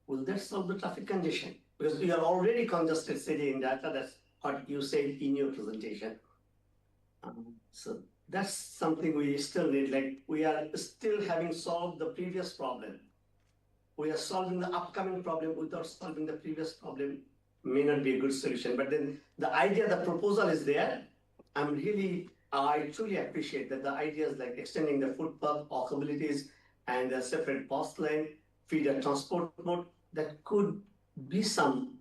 will that solve the traffic congestion? Because we are already congested city in data. That's what you said in your presentation. So that's something we still need. Like, we are still having solved the previous problem. We are solving the upcoming problem without solving the previous problem. May not be a good solution. But then the idea, the proposal is there. I truly appreciate that the ideas like extending the footpath, walkabilities, and a separate bus lane, feeder transport mode, that could be some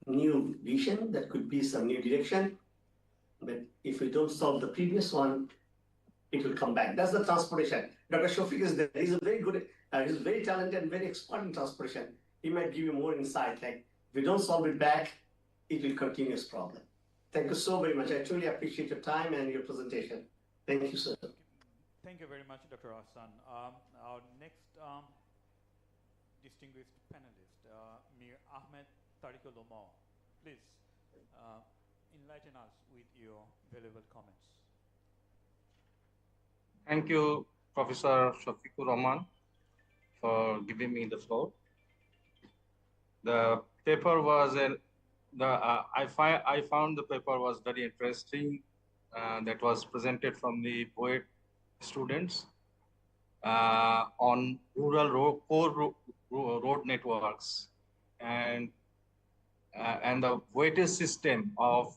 new vision, that could be some new direction. But if we don't solve the previous one, it will come back. That's the transportation. Dr. Shafiq is there. He's a very good, he's very talented and very expert in transportation. He might give you more insight. Like, if we don't solve it back, it will continue as problem. Thank you so very much. I truly appreciate your time and your presentation. Thank you, sir. Thank you very much, Dr. Hassan. Our next distinguished panelist, Mir Ahmed Tariqul Umar. Please enlighten us with your valuable comments. Thank you, Professor Shafiqur Rahman, for giving me the floor. The paper was I found the paper was very interesting. That was presented from the poet students on rural road networks and the weightage system of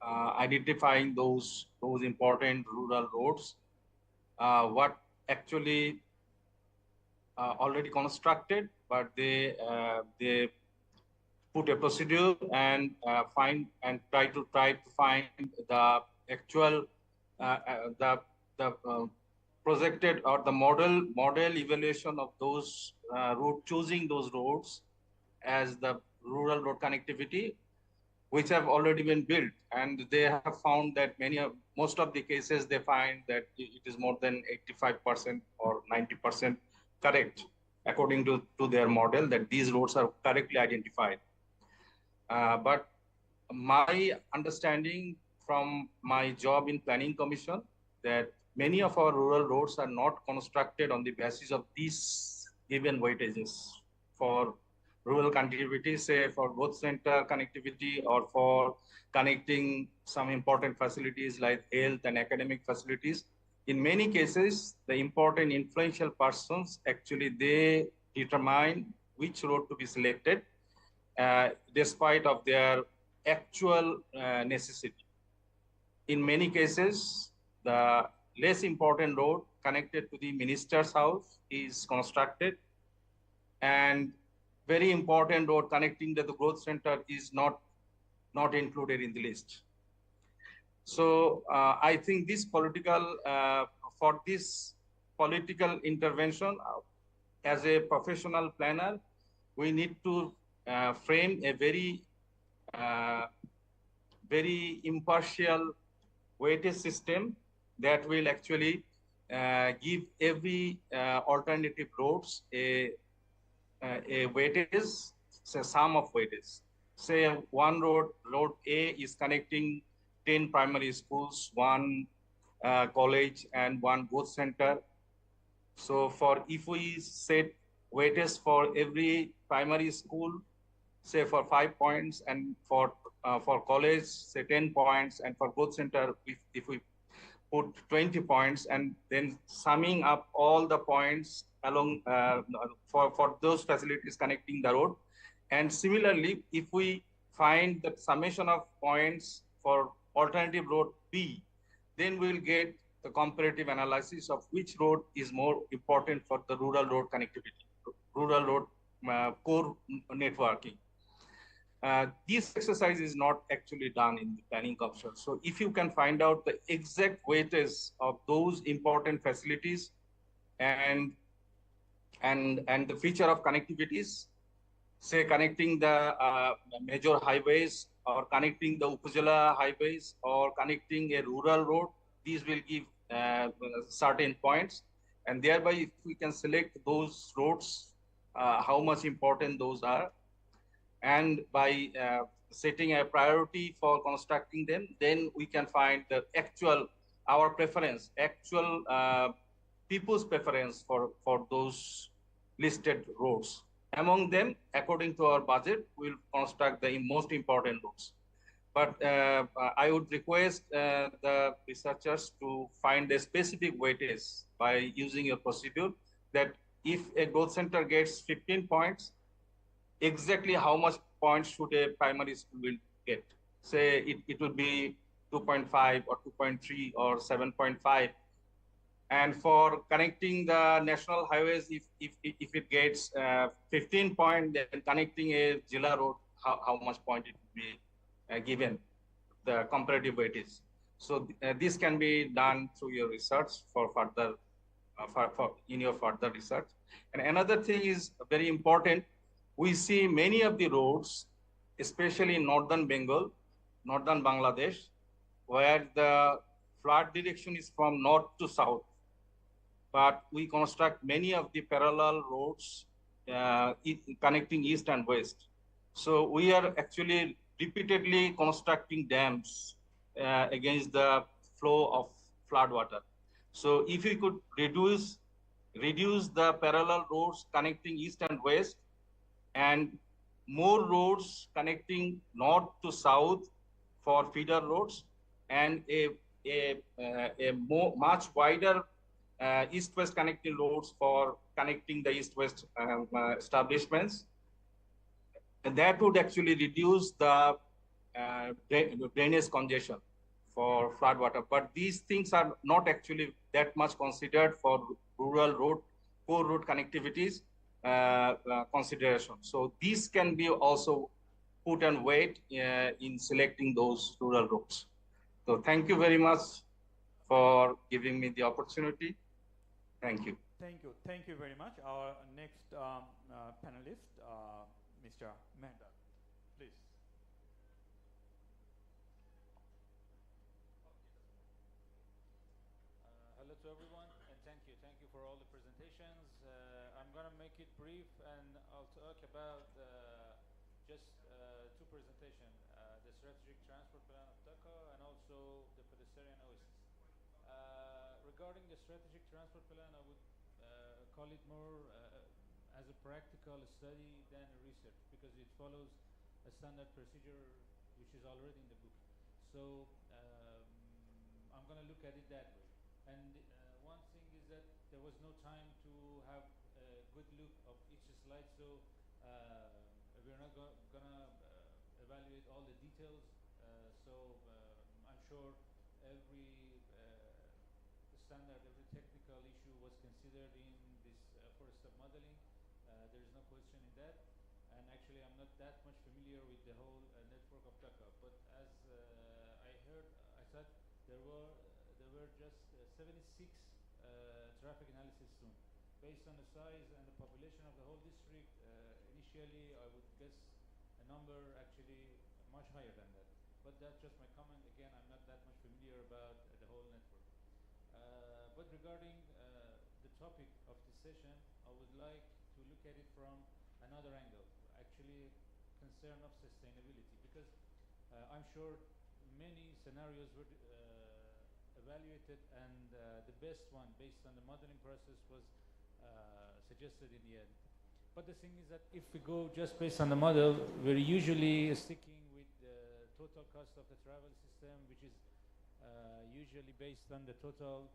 identifying those important rural roads. What actually already constructed, but they put a procedure and try to find the actual projected or the model evaluation of those choosing those roads as the rural road connectivity, which have already been built, and they have found that most of the cases they find that it is more than 85% or 90% correct according to their model, that these roads are correctly identified. But my understanding from my job in Planning Commission that many of our rural roads are not constructed on the basis of these given weightages for rural connectivity, say for growth center connectivity or for connecting some important facilities like health and academic facilities. In many cases, the important influential persons, actually, they determine which road to be selected despite of their actual necessity. In many cases, the less important road connected to the minister's house is constructed, and very important road connecting to the growth center is not included in the list. So I think this for this political intervention, as a professional planner, we need to frame a very impartial weightage system that will actually give every alternative roads a a weightage, say sum of weightage. Say one road A is connecting 10 primary schools, one college, and one growth center. So if we set weightage for every primary school, say for 5 points, and for college, say 10 points, and for growth center, if we put 20 points, and then summing up all the points along for those facilities connecting the road. And similarly, if we find the summation of points for alternative road B, then we'll get the comparative analysis of which road is more important for the rural road connectivity, rural road core networking. This exercise is not actually done in the planning commission. So if you can find out the exact weightage of those important facilities and the feature of connectivities, say connecting the major highways or connecting the Upazila highways or connecting a rural road, these will give certain points. And thereby, if we can select those roads, how much important those are, and by setting a priority for constructing them, then we can find the our preference, people's preference for those listed roads. Among them, according to our budget, we'll construct the most important roads. But I would request the researchers to find a specific weightage by using your procedure, that if a growth center gets 15 points, exactly how much points should a primary school will get? Say it will be 2.5 or 2.3 or 7.5. And for connecting the national highways, if it gets 15 points, then connecting a Jilla road, how much point it will be given, the comparative weightage. So this can be done through your research for further, in your further research. And another thing is very important. We see many of the roads, especially in northern Bengal, northern Bangladesh, where the flood direction is from north to south. But we construct many of the parallel roads connecting east and west. So we are actually repeatedly constructing dams against the flow of flood water. So if we could reduce the parallel roads connecting east and west, and more roads connecting north to south for feeder roads, and a much wider east-west connecting roads for connecting the east-west establishments. And that would actually reduce the drainage congestion for flood water. But these things are not actually that much considered for rural road, core road connectivities consideration. So these can be also put and weight in selecting those rural roads. So thank you very much for giving me the opportunity. Thank you. Thank you very much. Our next panelist, Mr. Mehta, please. Hello to everyone, and thank you for all the presentations. I'm gonna make it brief, and I'll talk about just two presentations: the strategic transport plan of Dhaka and also the pedestrian oasis. Regarding the strategic transport plan, I would call it more as a practical study than a research, because it follows a standard procedure which is already in the book. So I'm going to look at it that way. And one thing is that there was no time to have a good look of each slide, so we're not going to evaluate all the details. So I'm sure every standard, every technical issue was considered in this four-step modeling. There is no question in that. And actually, I'm not that much familiar with the whole network of Dhaka. But as I thought there were just 76 traffic analysis soon. Based on the size and the population of the whole district, initially I would guess a number actually much higher than that. But that's just my comment. Again, I'm not that much familiar about the whole network. But regarding the topic of this session, I would like to look at it from another angle, actually concern of sustainability, because I'm sure many scenarios were evaluated, and the best one based on the modeling process was suggested in the end. But the thing is that if we go just based on the model, we're usually sticking with the total cost of the travel system, which is usually based on the total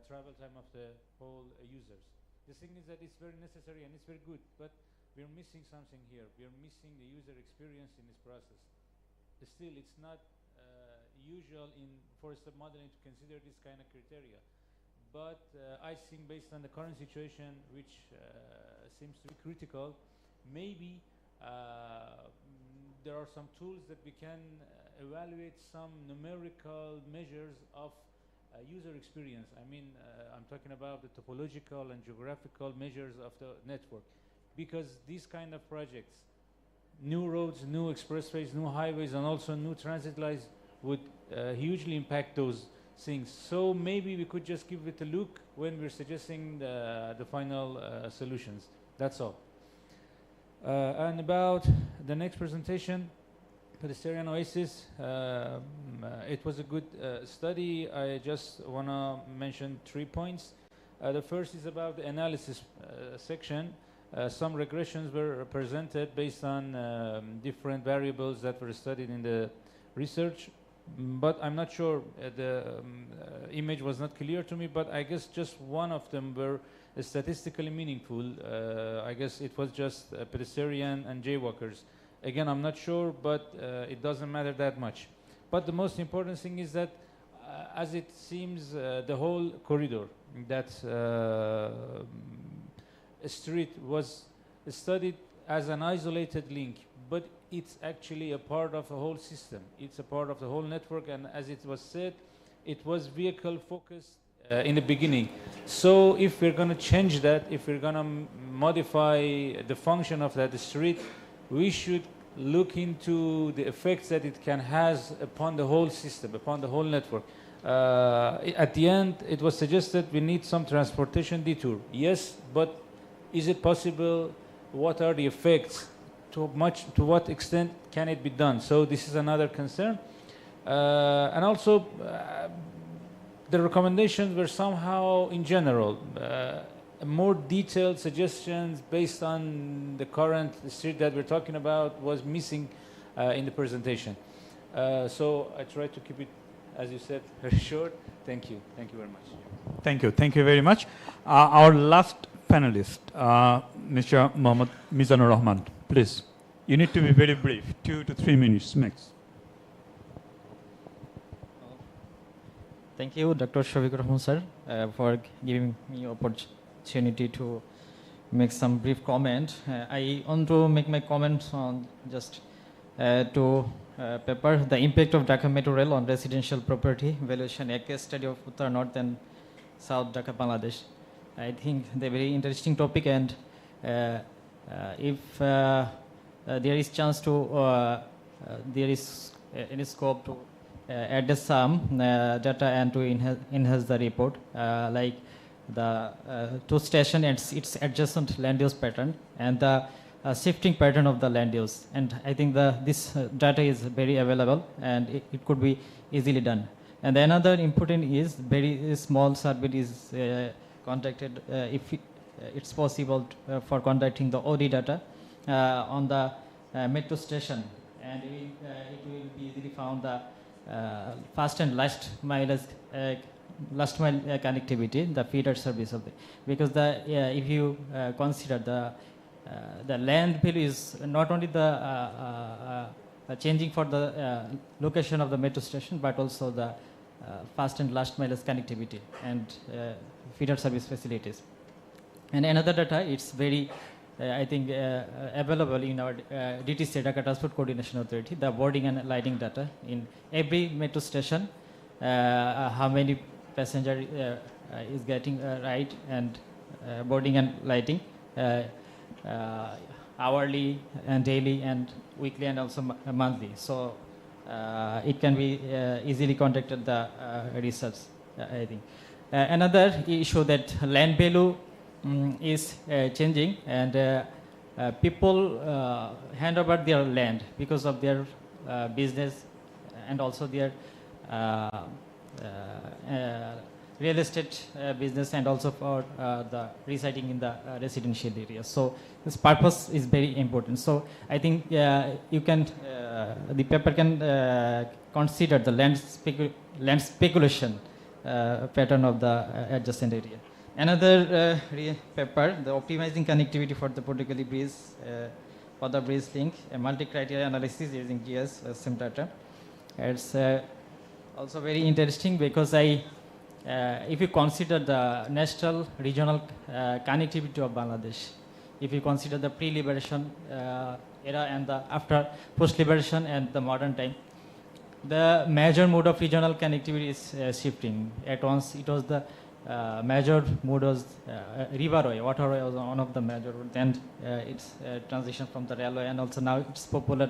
travel time of the whole users. The thing is that it's very necessary and it's very good, but we're missing something here. We're missing the user experience in this process. Still, it's not usual in four-step modeling to consider this kind of criteria. But I think based on the current situation, which seems to be critical, maybe there are some tools that we can evaluate some numerical measures of user experience. I mean, I'm talking about the topological and geographical measures of the network, because these kind of projects, new roads, new expressways, new highways, and also new transit lines would hugely impact those things. So maybe we could just give it a look when we're suggesting the final solutions. That's all. And about the next presentation, pedestrian oasis, it was a good study. I just want to mention 3 points. The first is about the analysis section. Some regressions were presented based on different variables that were studied in the research, but I'm not sure, the image was not clear to me, but I guess just one of them were statistically meaningful. I guess it was just pedestrian and jaywalkers. Again, I'm not sure, but it doesn't matter that much. But the most important thing is that as it seems, the whole corridor, that street was studied as an isolated link, but it's actually a part of a whole system. It's a part of the whole network, and as it was said, it was vehicle focused in the beginning. So if we're going to change that, if we're going to modify the function of that street, we should look into the effects that it can has upon the whole system, upon the whole network. At the end, it was suggested we need some transportation detour. Yes, but is it possible? What are the effects? To what extent can it be done? So this is another concern. And also, the recommendations were somehow in general, more detailed suggestions based on the current street that we're talking about was missing in the presentation. So I tried to keep it, as you said, very short. Thank you. Thank you very much. Thank you. Thank you very much. Our last panelist, Mr. Mohammad Mizanur Rahman, please. You need to be very brief, 2 to 3 minutes max. Thank you, Dr. Shafiqur Rahman sir, for giving me opportunity to make some brief comment. I want to make my comments on just to paper the impact of Dhaka Metro Rail on residential property valuation, a case study of Uttar North and South Dhaka, Bangladesh. I think they're very interesting topic, and if there is chance to there is any scope to add some data and to enhance the report, like the two station and its adjacent land use pattern and the shifting pattern of the land use. And I think this data is very available, and it could be easily done. And another important is very small survey is conducted if it's possible for conducting the OD data on the metro station, and it will be easily found the first and last mile connectivity, the feeder service of the, because if you consider the land value is not only the changing for the location of the metro station, but also the first and last mile connectivity and feeder service facilities. And another data, it's very I think available in our DTC, Dhaka Transport Coordination Authority, the boarding and lighting data in every metro station, how many passenger is getting ride and boarding and lighting, hourly and daily and weekly and also monthly. So it can be easily conducted the research, I think. Another issue that land value is changing, and people hand over their land because of their business and also their real estate business and also for the residing in the residential area. So this purpose is very important. So I think you can, the paper can consider the land speculation pattern of the adjacent area. Another paper, the optimizing connectivity for the Portugal bridge, for the bridge link, a multi-criteria analysis using GIS SIM data. It's also very interesting because if you consider the national regional connectivity of Bangladesh, if you consider the pre-liberation era and the after post-liberation and the modern time, the major mode of regional connectivity is shifting. At once it was the major mode was riverway, waterway was one of the major, then it's transition from the railway and also now it's popular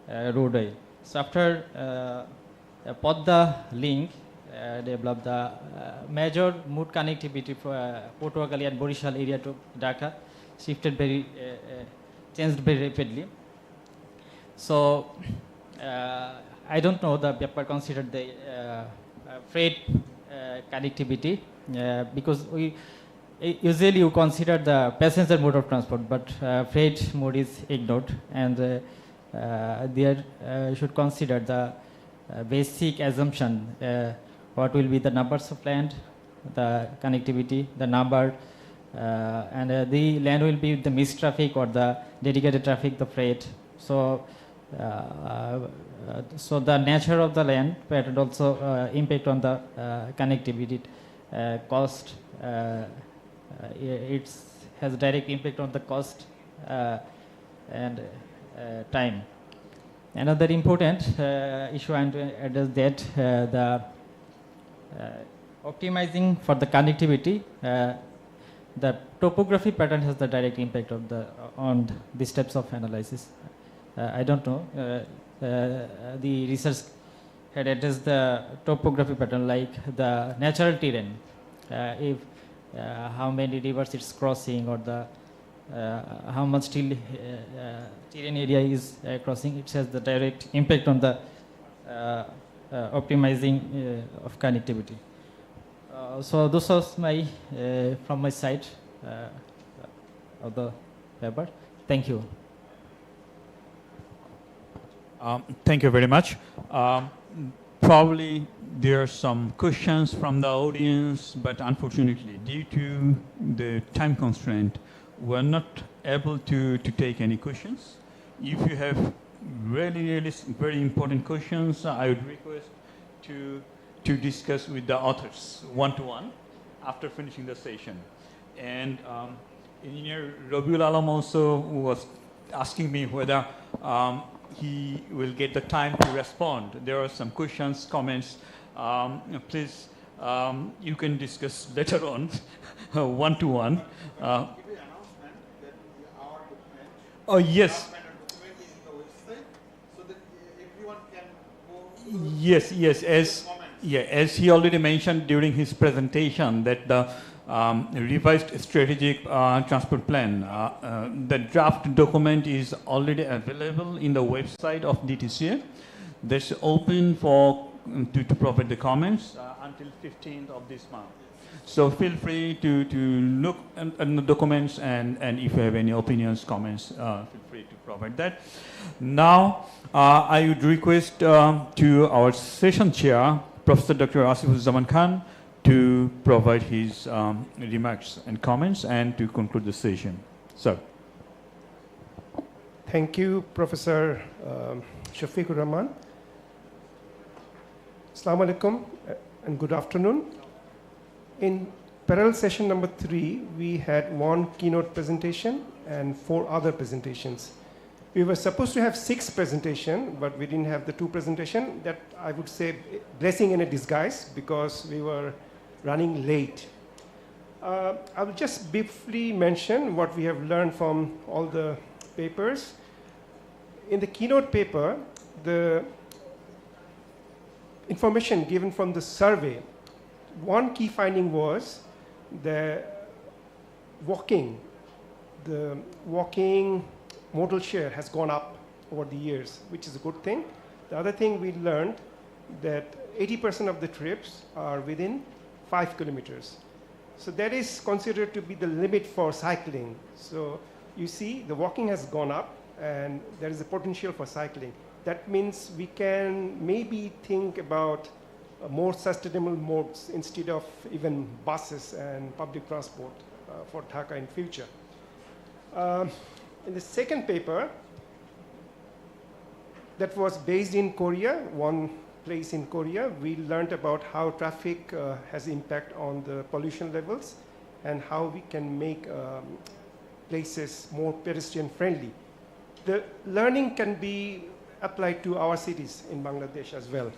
roadway. So after Podda link developed the major mode connectivity for Portugal and Borishal area to Dhaka, shifted very, changed very rapidly. So I don't know the paper considered the freight connectivity because we usually you consider the passenger mode of transport, but freight mode is ignored, and there should consider the basic assumption what will be the numbers of land, the connectivity, the number, and the land will be the mixed traffic or the dedicated traffic, the freight. So so the nature of the land pattern also impact on the connectivity cost. It has direct impact on the cost and time. Another important issue I want to address that the optimizing for the connectivity, the topography pattern has the direct impact of the on these types of analysis. I don't know. The research had addressed the topography pattern like the natural terrain, if how many rivers it's crossing or the how much terrain area is crossing. It has the direct impact on the optimizing of connectivity. So this was my from my side of the paper. Thank you. Thank you very much. Probably there are some questions from the audience, but unfortunately, due to the time constraint, we're not able to take any questions. If you have really very important questions, I would request to discuss with the authors one-to-one after finishing the session. And Engineer Rabiul Alam also was asking me whether he will get the time to respond. There are some questions, comments. Please, you can discuss later on, one-to-one. Oh, yes. Yes, as he already mentioned during his presentation that the revised strategic transport plan, the draft document is already available in the website of DTCA. That's open for to provide the comments until 15th of this month. So feel free to look at the documents, and if you have any opinions, comments, feel free to provide that. Now, I would request to our session chair, Professor Dr. Asifuzzaman Khan, to provide his remarks and comments and to conclude the session. Sir. Thank you, Professor Shafiqur Rahman. Assalamu alaikum and good afternoon. In parallel session number 3, we had one keynote presentation and 4 other presentations. We were supposed to have 6 presentations, but we didn't have the 2 presentations. That I would say blessing in a disguise because we were running late. I will just briefly mention what we have learned from all the papers. In the keynote paper, the information given from the survey, one key finding was the walking the walking modal share has gone up over the years, which is a good thing. The other thing we learned that 80% of the trips are within 5 kilometers. So that is considered to be the limit for cycling. So you see the walking has gone up and there is a potential for cycling. That means we can maybe think about more sustainable modes instead of even buses and public transport for Dhaka in future. In the second paper, that was based in Korea, one place in Korea, we learned about how traffic has impact on the pollution levels and how we can make places more pedestrian friendly. The learning can be applied to our cities in Bangladesh as well.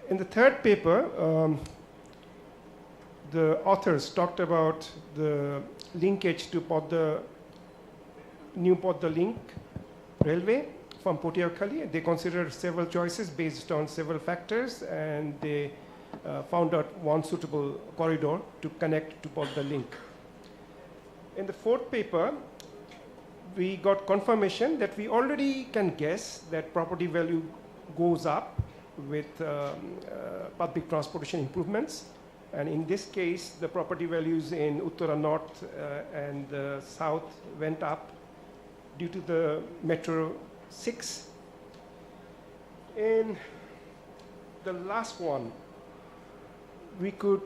In the third paper, the authors talked about the linkage to New Podda Link railway from Potiakhali. They considered several choices based on several factors, and they found out one suitable corridor to connect to Podda Link. In the fourth paper, we got confirmation that we already can guess that property value goes up with public transportation improvements. And in this case, the property values in Uttara North and the South went up due to the Metro 6. In the last one, we could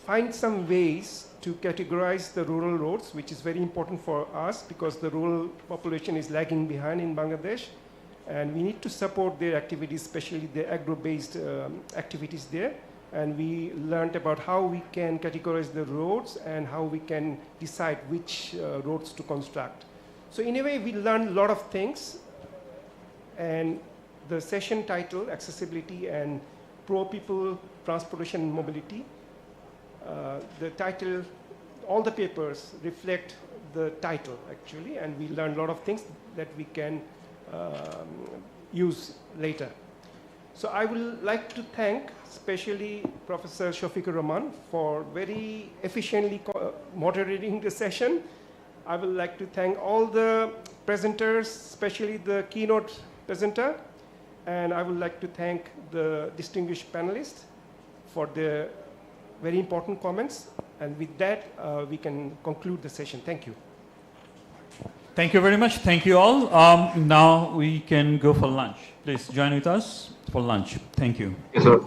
find some ways to categorize the rural roads, which is very important for us because the rural population is lagging behind in Bangladesh. And we need to support their activities, especially the agro-based activities there. And we learned about how we can categorize the roads and how we can decide which roads to construct. So in a way, we learned a lot of things. And the session title, Accessibility and Pro-People Transportation and Mobility, the title, all the papers reflect the title, actually. And we learned a lot of things that we can use later. So I would like to thank especially Professor Shafiqur Rahman for very efficiently moderating the session. I would like to thank all the presenters, especially the keynote presenter. And I would like to thank the distinguished panelists for their very important comments. And with that, we can conclude the session. Thank you. Thank you very much. Thank you all. Now we can go for lunch. Please join with us for lunch. Thank you. Yes, sir.